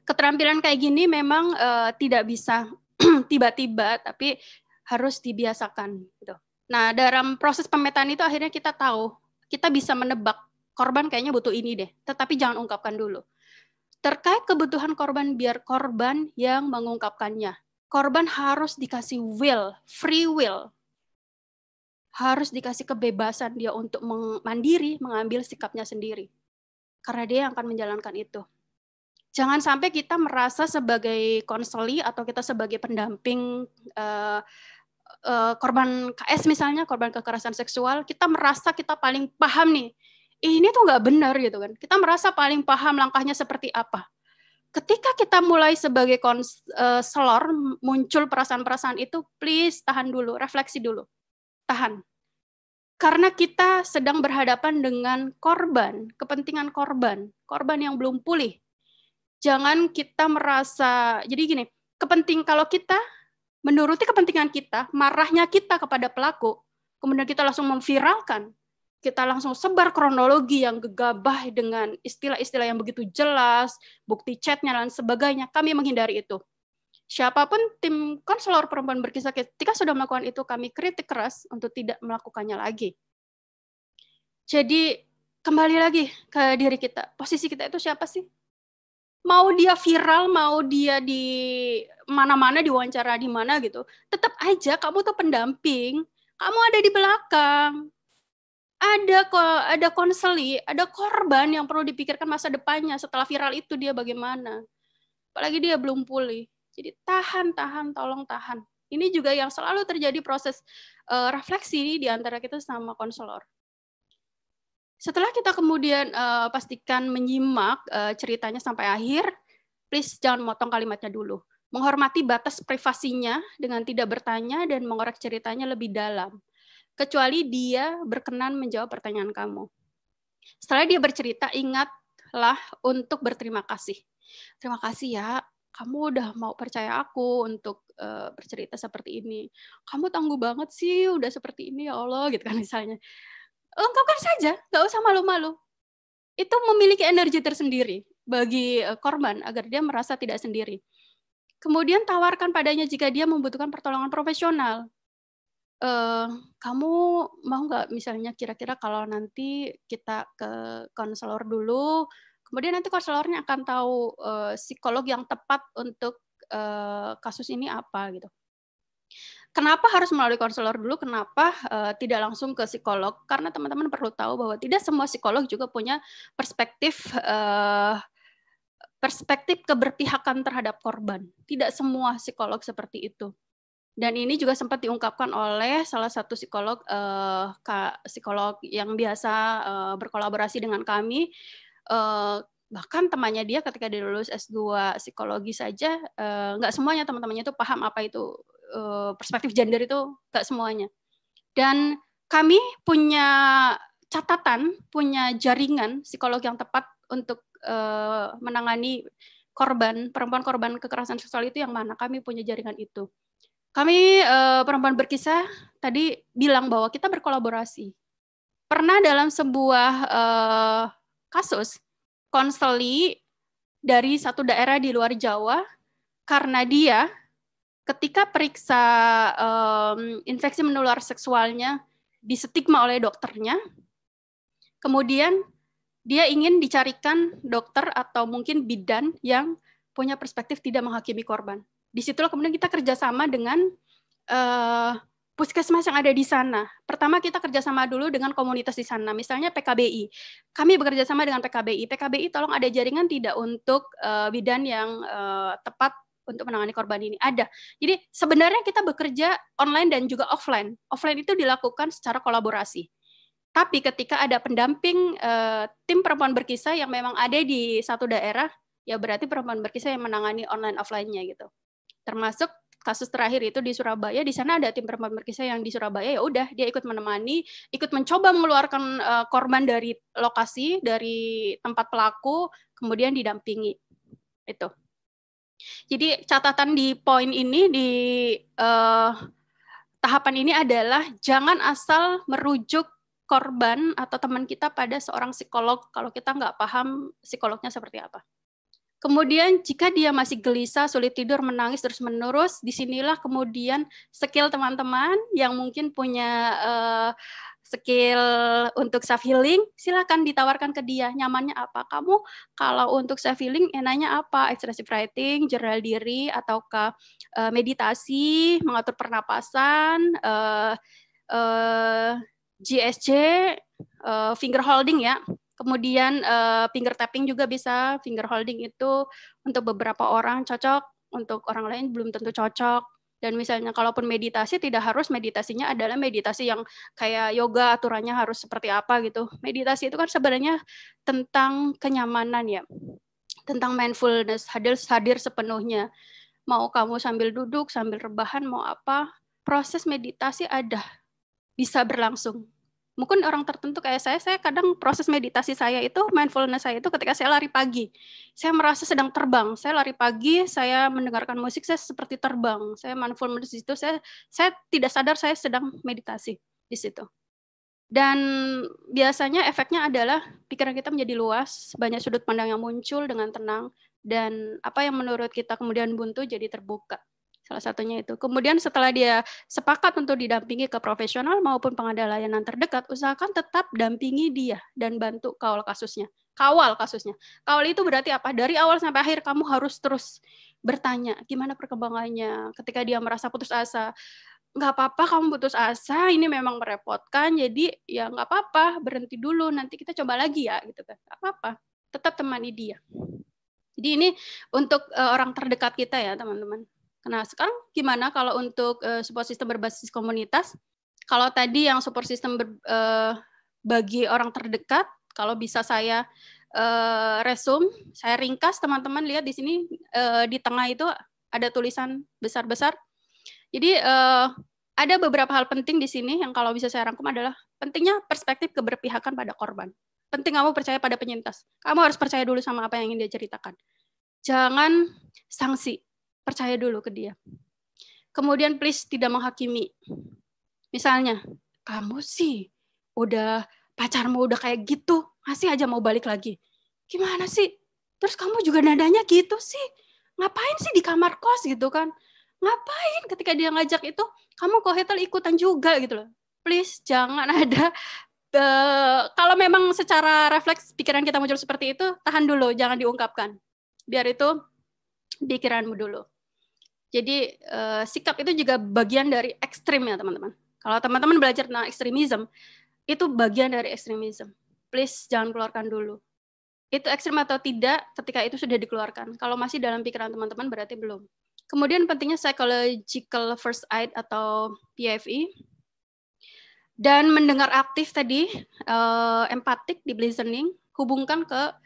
Keterampilan kayak gini memang tidak bisa tiba-tiba, tapi harus dibiasakan gitu. Nah, dalam proses pemetaan itu akhirnya kita tahu, kita bisa menebak korban kayaknya butuh ini deh, tetapi jangan ungkapkan dulu. Terkait kebutuhan korban, biar korban yang mengungkapkannya. Korban harus dikasih will, free will. Harus dikasih kebebasan dia untuk mandiri, mengambil sikapnya sendiri. Karena dia yang akan menjalankan itu. Jangan sampai kita merasa sebagai konseli atau kita sebagai pendamping korban KS misalnya, korban kekerasan seksual, kita merasa kita paling paham nih. Ini tuh nggak benar gitu kan. Kita merasa paling paham langkahnya seperti apa. Ketika kita mulai sebagai konselor, muncul perasaan-perasaan itu, please tahan dulu, refleksi dulu. Tahan. Karena kita sedang berhadapan dengan korban, kepentingan korban yang belum pulih. Jangan kita merasa, jadi gini, kalau kita menuruti kepentingan kita, marahnya kita kepada pelaku, kemudian kita langsung memviralkan, kita langsung sebar kronologi yang gegabah dengan istilah-istilah yang begitu jelas, bukti chatnya dan sebagainya, kami menghindari itu. Siapapun tim konselor Perempuan Berkisah ketika sudah melakukan itu, kami kritik keras untuk tidak melakukannya lagi. Jadi kembali lagi ke diri kita, posisi kita itu siapa sih? Mau dia viral, mau dia di mana-mana, diwawancara di mana gitu, tetap aja kamu tuh pendamping, kamu ada di belakang. Ada konseli, ada korban yang perlu dipikirkan masa depannya setelah viral itu dia bagaimana. Apalagi dia belum pulih. Jadi tahan, tolong tahan. Ini juga yang selalu terjadi proses refleksi di antara kita sama konselor. Setelah kita kemudian pastikan menyimak ceritanya sampai akhir, please jangan motong kalimatnya dulu. Menghormati batas privasinya dengan tidak bertanya dan mengorek ceritanya lebih dalam. Kecuali dia berkenan menjawab pertanyaan kamu. Setelah dia bercerita, ingatlah untuk berterima kasih. Terima kasih ya, kamu udah mau percaya aku untuk bercerita seperti ini. Kamu tangguh banget sih, udah seperti ini ya Allah, gitu kan misalnya. Ungkapkan saja, nggak usah malu-malu. Itu memiliki energi tersendiri bagi korban agar dia merasa tidak sendiri. Kemudian tawarkan padanya jika dia membutuhkan pertolongan profesional. Kamu mau nggak misalnya kira-kira kalau nanti kita ke konselor dulu, kemudian nanti konselornya akan tahu psikolog yang tepat untuk kasus ini apa gitu. Kenapa harus melalui konselor dulu? Kenapa tidak langsung ke psikolog? Karena teman-teman perlu tahu bahwa tidak semua psikolog juga punya perspektif keberpihakan terhadap korban. Tidak semua psikolog seperti itu. Dan ini juga sempat diungkapkan oleh salah satu psikolog yang biasa berkolaborasi dengan kami. Bahkan temannya dia ketika dia lulus S2 psikologi saja, nggak semuanya teman-temannya itu paham apa itu perspektif gender itu, nggak semuanya. Dan kami punya catatan, punya jaringan psikolog yang tepat untuk menangani perempuan korban kekerasan seksual itu yang mana. Kami punya jaringan itu. Kami perempuan berkisah tadi bilang bahwa kita berkolaborasi. Pernah dalam sebuah kasus konseli dari satu daerah di luar Jawa, karena dia ketika periksa infeksi menular seksualnya distigma oleh dokternya, kemudian dia ingin dicarikan dokter atau mungkin bidan yang punya perspektif tidak menghakimi korban. Disitulah kemudian kita kerjasama dengan puskesmas yang ada di sana. Pertama kita kerjasama dulu dengan komunitas di sana, misalnya PKBI. Kami bekerja sama dengan PKBI. PKBI tolong ada jaringan tidak untuk bidan yang tepat untuk menangani korban ini? Ada. Jadi sebenarnya kita bekerja online dan juga offline. Offline itu dilakukan secara kolaborasi. Tapi ketika ada pendamping tim perempuan berkisah yang memang ada di satu daerah, ya berarti perempuan berkisah yang menangani online offline-nya gitu. Termasuk kasus terakhir itu di Surabaya, di sana ada tim perempuan berkisah yang di Surabaya, ya udah dia ikut menemani, ikut mencoba mengeluarkan korban dari lokasi, dari tempat pelaku, kemudian didampingi. Itu. Jadi catatan di poin ini, di tahapan ini adalah jangan asal merujuk korban atau teman kita pada seorang psikolog kalau kita nggak paham psikolognya seperti apa. Kemudian jika dia masih gelisah, sulit tidur, menangis terus-menerus, disinilah kemudian skill teman-teman yang mungkin punya skill untuk self healing, silakan ditawarkan ke dia. Nyamannya apa? Kamu kalau untuk self healing enaknya apa? Expressive writing, jurnal diri, ataukah meditasi, mengatur pernapasan, GSJ, finger holding ya. Kemudian finger tapping juga bisa. Finger holding itu untuk beberapa orang cocok, untuk orang lain belum tentu cocok. Dan misalnya kalaupun meditasi, tidak harus meditasinya adalah meditasi yang kayak yoga, aturannya harus seperti apa gitu. Meditasi itu kan sebenarnya tentang kenyamanan ya, tentang mindfulness, hadir sepenuhnya. Mau kamu sambil duduk, sambil rebahan, mau apa, proses meditasi ada, bisa berlangsung. Mungkin orang tertentu kayak saya kadang proses meditasi saya itu, mindfulness saya itu ketika saya lari pagi. Saya merasa sedang terbang. Saya lari pagi, saya mendengarkan musik, saya seperti terbang. Saya mindfulness di situ, saya tidak sadar saya sedang meditasi di situ. Dan biasanya efeknya adalah pikiran kita menjadi luas, banyak sudut pandang yang muncul dengan tenang, dan apa yang menurut kita kemudian buntu jadi terbuka. Salah satunya itu. Kemudian setelah dia sepakat untuk didampingi ke profesional maupun pengadil layanan terdekat, usahakan tetap dampingi dia dan bantu kawal kasusnya. Kawal kasusnya. Kawal itu berarti apa? Dari awal sampai akhir kamu harus terus bertanya, gimana perkembangannya ketika dia merasa putus asa. Nggak apa-apa kamu putus asa, ini memang merepotkan, jadi ya nggak apa-apa, berhenti dulu, nanti kita coba lagi ya, gitu kan. Nggak apa-apa, tetap temani dia. Jadi ini untuk orang terdekat kita ya, teman-teman. Nah, sekarang gimana kalau untuk support system berbasis komunitas? Kalau tadi yang support system bagi orang terdekat, kalau bisa saya resume, saya ringkas, teman-teman lihat di sini di tengah itu ada tulisan besar-besar. Jadi ada beberapa hal penting di sini yang kalau bisa saya rangkum adalah pentingnya perspektif keberpihakan pada korban. Penting kamu percaya pada penyintas. Kamu harus percaya dulu sama apa yang ingin dia ceritakan. Jangan sanksi. Percaya dulu ke dia. Kemudian please tidak menghakimi. Misalnya, kamu sih udah pacarmu udah kayak gitu, masih aja mau balik lagi. Gimana sih? Terus kamu juga nadanya gitu sih. Ngapain sih di kamar kos gitu kan? Ngapain ketika dia ngajak itu, kamu ke hotel ikutan juga gitu loh. Please jangan ada kalau memang secara refleks pikiran kita muncul seperti itu, tahan dulu, jangan diungkapkan. Biar itu pikiranmu dulu. Jadi sikap itu juga bagian dari ekstrim ya teman-teman. Kalau teman-teman belajar tentang ekstremisme, itu bagian dari ekstremisme. Please jangan keluarkan dulu. Itu ekstrim atau tidak ketika itu sudah dikeluarkan. Kalau masih dalam pikiran teman-teman berarti belum. Kemudian pentingnya psychological first aid atau PFE. Dan mendengar aktif tadi, empatik, deep listening, hubungkan ke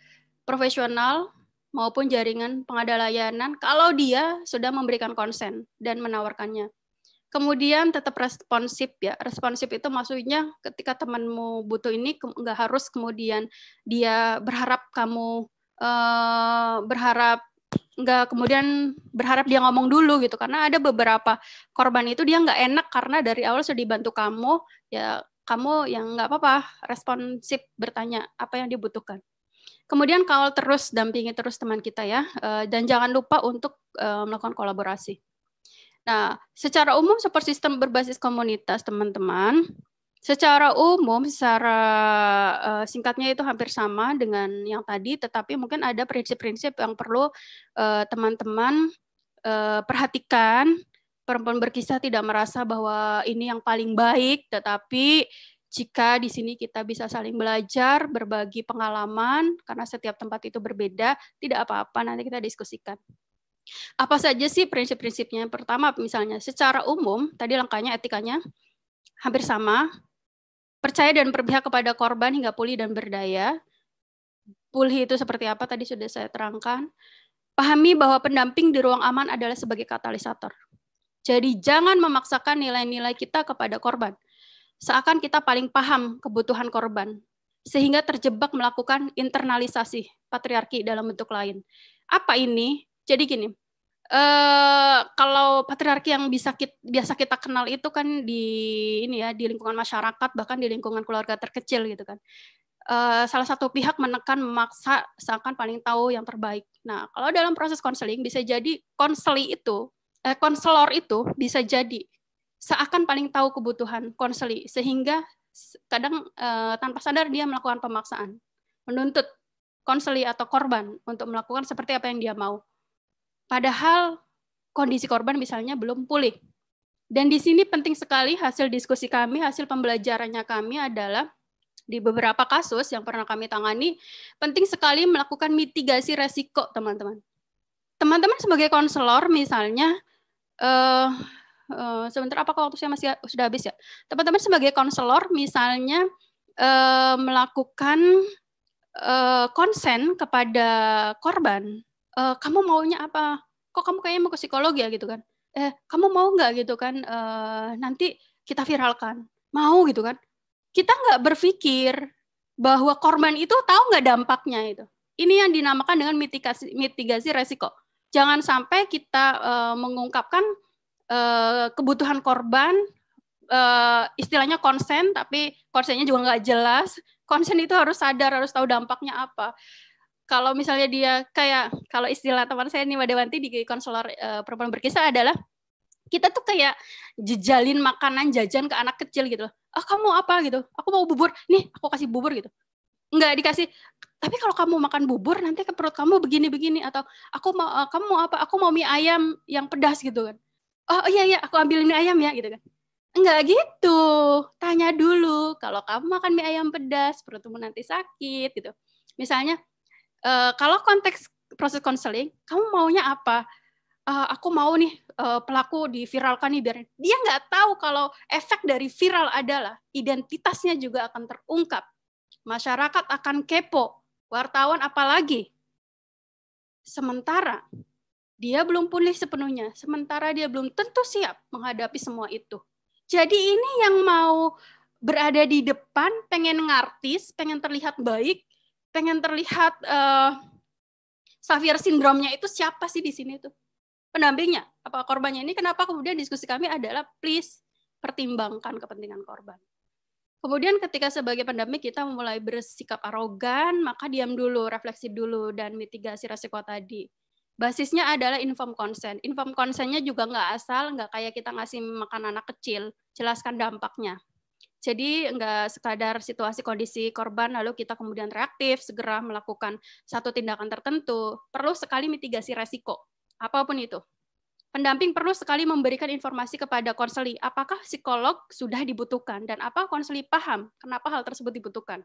profesional maupun jaringan pengadil layanan kalau dia sudah memberikan konsen dan menawarkannya. Kemudian tetap responsif ya. Responsif itu maksudnya ketika temanmu butuh ini nggak harus kemudian dia berharap kamu nggak kemudian berharap dia ngomong dulu gitu, karena ada beberapa korban itu dia nggak enak karena dari awal sudah dibantu kamu, ya kamu yang nggak apa-apa responsif bertanya apa yang dibutuhkan. Kemudian kawal terus, dampingi terus teman kita ya, dan jangan lupa untuk melakukan kolaborasi. Nah, secara umum support system berbasis komunitas, teman-teman, secara umum, secara singkatnya itu hampir sama dengan yang tadi, tetapi mungkin ada prinsip-prinsip yang perlu teman-teman perhatikan. Perempuan berkisah tidak merasa bahwa ini yang paling baik, tetapi jika di sini kita bisa saling belajar, berbagi pengalaman, karena setiap tempat itu berbeda, tidak apa-apa, nanti kita diskusikan. Apa saja sih prinsip-prinsipnya? Pertama, misalnya secara umum, tadi langkahnya etikanya hampir sama. Percaya dan berpihak kepada korban hingga pulih dan berdaya. Pulih itu seperti apa? Tadi sudah saya terangkan. Pahami bahwa pendamping di ruang aman adalah sebagai katalisator. Jadi jangan memaksakan nilai-nilai kita kepada korban. Seakan kita paling paham kebutuhan korban. Sehingga terjebak melakukan internalisasi patriarki dalam bentuk lain. Apa ini? Jadi gini, kalau patriarki yang biasa kita kenal itu kan di lingkungan masyarakat, bahkan di lingkungan keluarga terkecil gitu kan. Salah satu pihak menekan, memaksa seakan paling tahu yang terbaik. Nah, kalau dalam proses konseling bisa jadi konselor itu bisa jadi seakan paling tahu kebutuhan konseli, sehingga kadang tanpa sadar dia melakukan pemaksaan, menuntut konseli atau korban untuk melakukan seperti apa yang dia mau. Padahal kondisi korban misalnya belum pulih. Dan di sini penting sekali hasil diskusi kami, hasil pembelajarannya kami adalah di beberapa kasus yang pernah kami tangani, penting sekali melakukan mitigasi resiko, teman-teman. Teman-teman sebagai konselor misalnya, sebentar, apakah waktu saya masih sudah habis ya? Teman-teman sebagai konselor misalnya melakukan konsen kepada korban, kamu maunya apa? Kok kamu kayaknya mau ke psikolog ya gitu kan? Kamu mau nggak gitu kan? Nanti kita viralkan. Mau gitu kan? Kita nggak berpikir bahwa korban itu tahu nggak dampaknya itu. Ini yang dinamakan dengan mitigasi resiko. Jangan sampai kita mengungkapkan kebutuhan korban, istilahnya konsen, tapi konsennya juga nggak jelas. Konsen itu harus sadar, harus tahu dampaknya apa. Kalau misalnya dia kayak, kalau istilah teman saya nih Mbak Dewanti di konselor perempuan berkisah adalah, kita tuh kayak jejalin makanan jajan ke anak kecil gitu. Kamu apa gitu? Aku mau bubur. Nih, aku kasih bubur gitu. Enggak dikasih. Tapi kalau kamu makan bubur nanti ke perut kamu begini-begini, atau kamu mau apa? Aku mau mie ayam yang pedas gitu kan. Oh iya, aku ambil mie ayam ya gitu kan. Enggak gitu. Tanya dulu, kalau kamu makan mie ayam pedas, perutmu nanti sakit gitu. Misalnya kalau konteks proses konseling, kamu maunya apa? Aku mau nih pelaku diviralkan nih, biar dia nggak tahu kalau efek dari viral adalah identitasnya juga akan terungkap, masyarakat akan kepo, wartawan apalagi. Sementara dia belum pulih sepenuhnya, sementara dia belum tentu siap menghadapi semua itu. Jadi ini yang mau berada di depan, pengen ngartis, pengen terlihat baik, pengen terlihat Xavier syndrome-nya itu siapa sih di sini tuh? Pendampingnya, apa korbannya ini? Kenapa kemudian diskusi kami adalah please pertimbangkan kepentingan korban. Kemudian ketika sebagai pendamping kita mulai bersikap arogan, maka diam dulu, refleksif dulu, dan mitigasi resiko tadi. Basisnya adalah informed consent. Informed consent-nya juga nggak asal, nggak kayak kita ngasih makan anak kecil, jelaskan dampaknya. Jadi nggak sekadar situasi kondisi korban lalu kita kemudian reaktif, segera melakukan satu tindakan tertentu. Perlu sekali mitigasi resiko. Apapun itu. Pendamping perlu sekali memberikan informasi kepada konseli, apakah psikolog sudah dibutuhkan dan apa konseli paham kenapa hal tersebut dibutuhkan.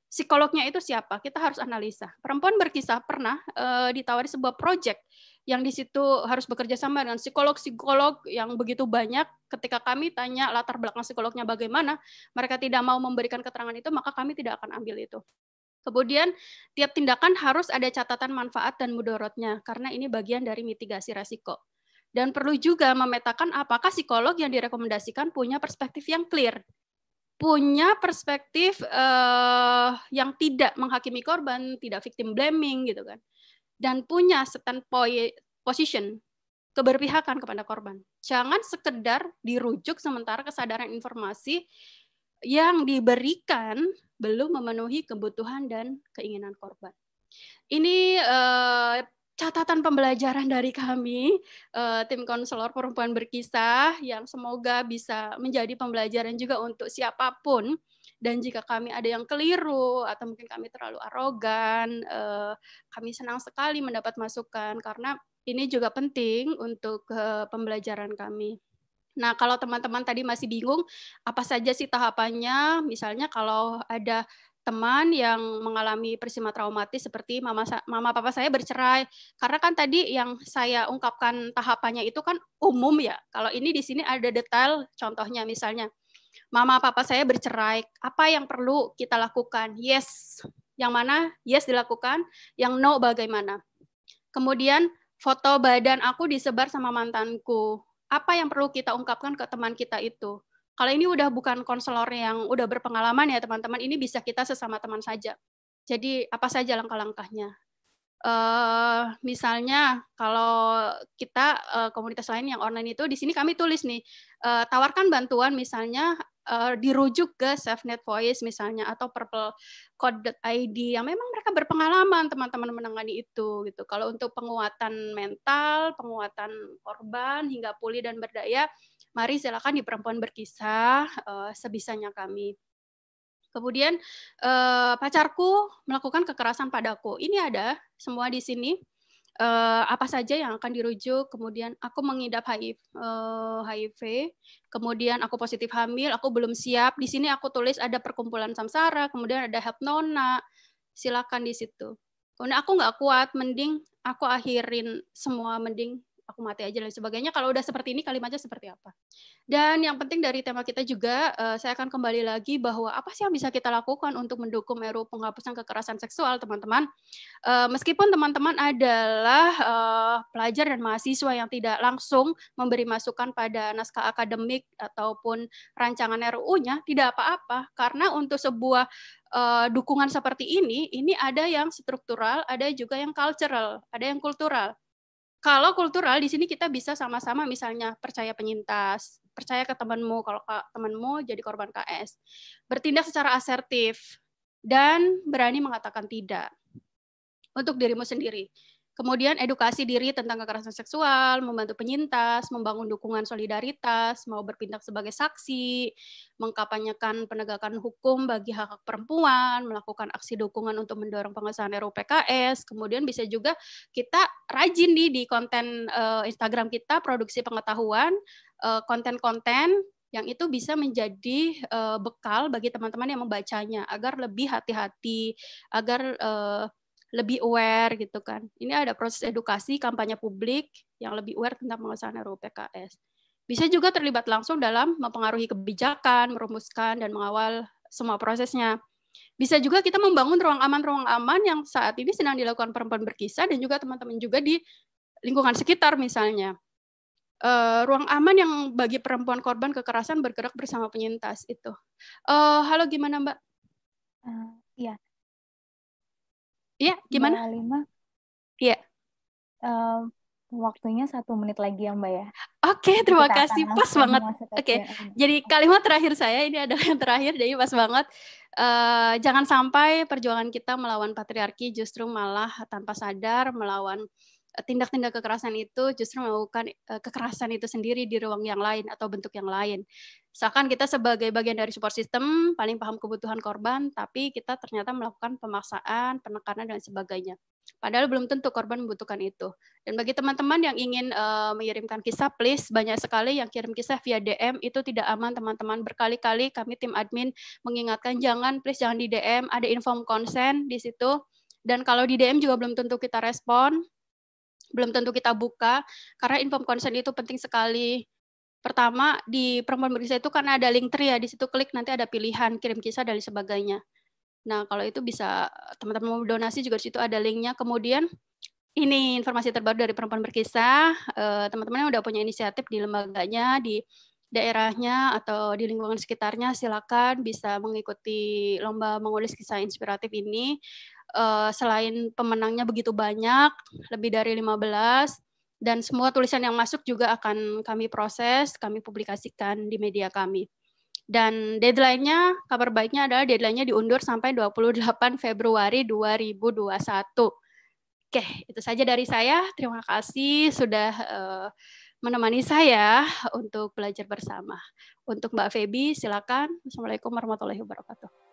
Psikolognya itu siapa? Kita harus analisa. Perempuan berkisah pernah ditawari sebuah proyek yang di situ harus bekerja sama dengan psikolog-psikolog yang begitu banyak. Ketika kami tanya latar belakang psikolognya bagaimana, mereka tidak mau memberikan keterangan itu, maka kami tidak akan ambil itu. Kemudian tiap tindakan harus ada catatan manfaat dan mudorotnya, karena ini bagian dari mitigasi resiko. Dan perlu juga memetakan apakah psikolog yang direkomendasikan punya perspektif yang clear, punya perspektif yang tidak menghakimi korban, tidak victim blaming gitu kan, dan punya standpoint position, keberpihakan kepada korban. Jangan sekedar dirujuk sementara kesadaran informasi yang diberikan belum memenuhi kebutuhan dan keinginan korban. Ini catatan pembelajaran dari kami, tim konselor perempuan berkisah, yang semoga bisa menjadi pembelajaran juga untuk siapapun. Dan jika kami ada yang keliru atau mungkin kami terlalu arogan, kami senang sekali mendapat masukan karena ini juga penting untuk pembelajaran kami. Nah, kalau teman-teman tadi masih bingung apa saja sih tahapannya, misalnya kalau ada teman yang mengalami peristiwa traumatis seperti mama papa saya bercerai, karena kan tadi yang saya ungkapkan tahapannya itu kan umum ya. Kalau ini di sini ada detail, contohnya misalnya mama papa saya bercerai, apa yang perlu kita lakukan? Yes, yang mana yes dilakukan, yang no bagaimana? Kemudian foto badan aku disebar sama mantanku, apa yang perlu kita ungkapkan ke teman kita itu? Kalau ini udah bukan konselor yang udah berpengalaman ya teman-teman, ini bisa kita sesama teman saja. Jadi apa saja langkah-langkahnya? Misalnya kalau kita komunitas lain yang online itu, di sini kami tulis nih, tawarkan bantuan misalnya dirujuk ke SafeNet Voice misalnya atau purplecode.id yang memang mereka berpengalaman teman-teman menangani itu gitu. Kalau untuk penguatan mental, penguatan korban hingga pulih dan berdaya, mari silakan di Perempuan Berkisah sebisanya kami. Kemudian pacarku melakukan kekerasan padaku. Ini ada semua di sini. Apa saja yang akan dirujuk, kemudian aku mengidap HIV, kemudian aku positif hamil, aku belum siap. Di sini aku tulis ada perkumpulan Samsara, kemudian ada Help Nona, silakan di situ. Kemudian aku nggak kuat, mending aku akhirin semua, mending aku mati aja dan sebagainya. Kalau udah seperti ini kalimatnya seperti apa? Dan yang penting dari tema kita juga, saya akan kembali lagi bahwa apa sih yang bisa kita lakukan untuk mendukung RUU penghapusan kekerasan seksual, teman-teman. Meskipun teman-teman adalah pelajar dan mahasiswa yang tidak langsung memberi masukan pada naskah akademik ataupun rancangan RUU-nya, tidak apa-apa, karena untuk sebuah dukungan seperti ini ada yang struktural, ada juga yang cultural, ada yang kultural. Kalau kultural di sini kita bisa sama-sama misalnya percaya penyintas, percaya ke temanmu kalau temanmu jadi korban KS. Bertindak secara asertif dan berani mengatakan tidak untuk dirimu sendiri. Kemudian edukasi diri tentang kekerasan seksual, membantu penyintas, membangun dukungan solidaritas, mau bertindak sebagai saksi, mengkampanyekan penegakan hukum bagi hak-hak perempuan, melakukan aksi dukungan untuk mendorong pengesahan RUU PKS. Kemudian bisa juga kita rajin nih di konten Instagram kita, produksi pengetahuan, konten-konten yang itu bisa menjadi bekal bagi teman-teman yang membacanya agar lebih hati-hati, agar lebih aware gitu kan. Ini ada proses edukasi, kampanye publik yang lebih aware tentang pengesahan RUU PKS. Bisa juga terlibat langsung dalam mempengaruhi kebijakan, merumuskan dan mengawal semua prosesnya. Bisa juga kita membangun ruang aman yang saat ini sedang dilakukan Perempuan Berkisah dan juga teman-teman juga di lingkungan sekitar misalnya. Ruang aman yang bagi perempuan korban kekerasan bergerak bersama penyintas itu. Halo, gimana Mbak? Iya. Iya, gimana? Mbak Lima? Iya. Waktunya 1 menit lagi ya Mbak ya. Oke, terima kasih. Pas banget. Oke, jadi kalimat terakhir saya ini adalah yang terakhir, jadi pas banget. Jangan sampai perjuangan kita melawan patriarki justru malah tanpa sadar melawan tindak-tindak kekerasan itu justru melakukan kekerasan itu sendiri di ruang yang lain atau bentuk yang lain. Misalkan kita sebagai bagian dari support system paling paham kebutuhan korban, tapi kita ternyata melakukan pemaksaan, penekanan dan sebagainya. Padahal belum tentu korban membutuhkan itu. Dan bagi teman-teman yang ingin mengirimkan kisah, please, banyak sekali yang kirim kisah via DM, itu tidak aman teman-teman. Berkali-kali kami tim admin mengingatkan, jangan di DM, ada inform consent di situ. Dan kalau di DM juga belum tentu kita respon, belum tentu kita buka, karena inform consent itu penting sekali. Pertama, di Perempuan Berkisah itu kan ada link tree ya, di situ klik nanti ada pilihan, kirim kisah dan sebagainya. Nah, kalau itu bisa teman-teman mau donasi juga di situ ada linknya. Kemudian ini informasi terbaru dari Perempuan Berkisah. Teman-teman yang udah punya inisiatif di lembaganya, di daerahnya atau di lingkungan sekitarnya, silakan bisa mengikuti lomba menulis kisah inspiratif ini. Selain pemenangnya begitu banyak, lebih dari 15, dan semua tulisan yang masuk juga akan kami proses, kami publikasikan di media kami. Dan deadline-nya, kabar baiknya adalah deadline-nya diundur sampai 28 Februari 2021. Oke, itu saja dari saya. Terima kasih sudah menemani saya untuk belajar bersama. Untuk Mbak Feby, silakan. Assalamualaikum warahmatullahi wabarakatuh.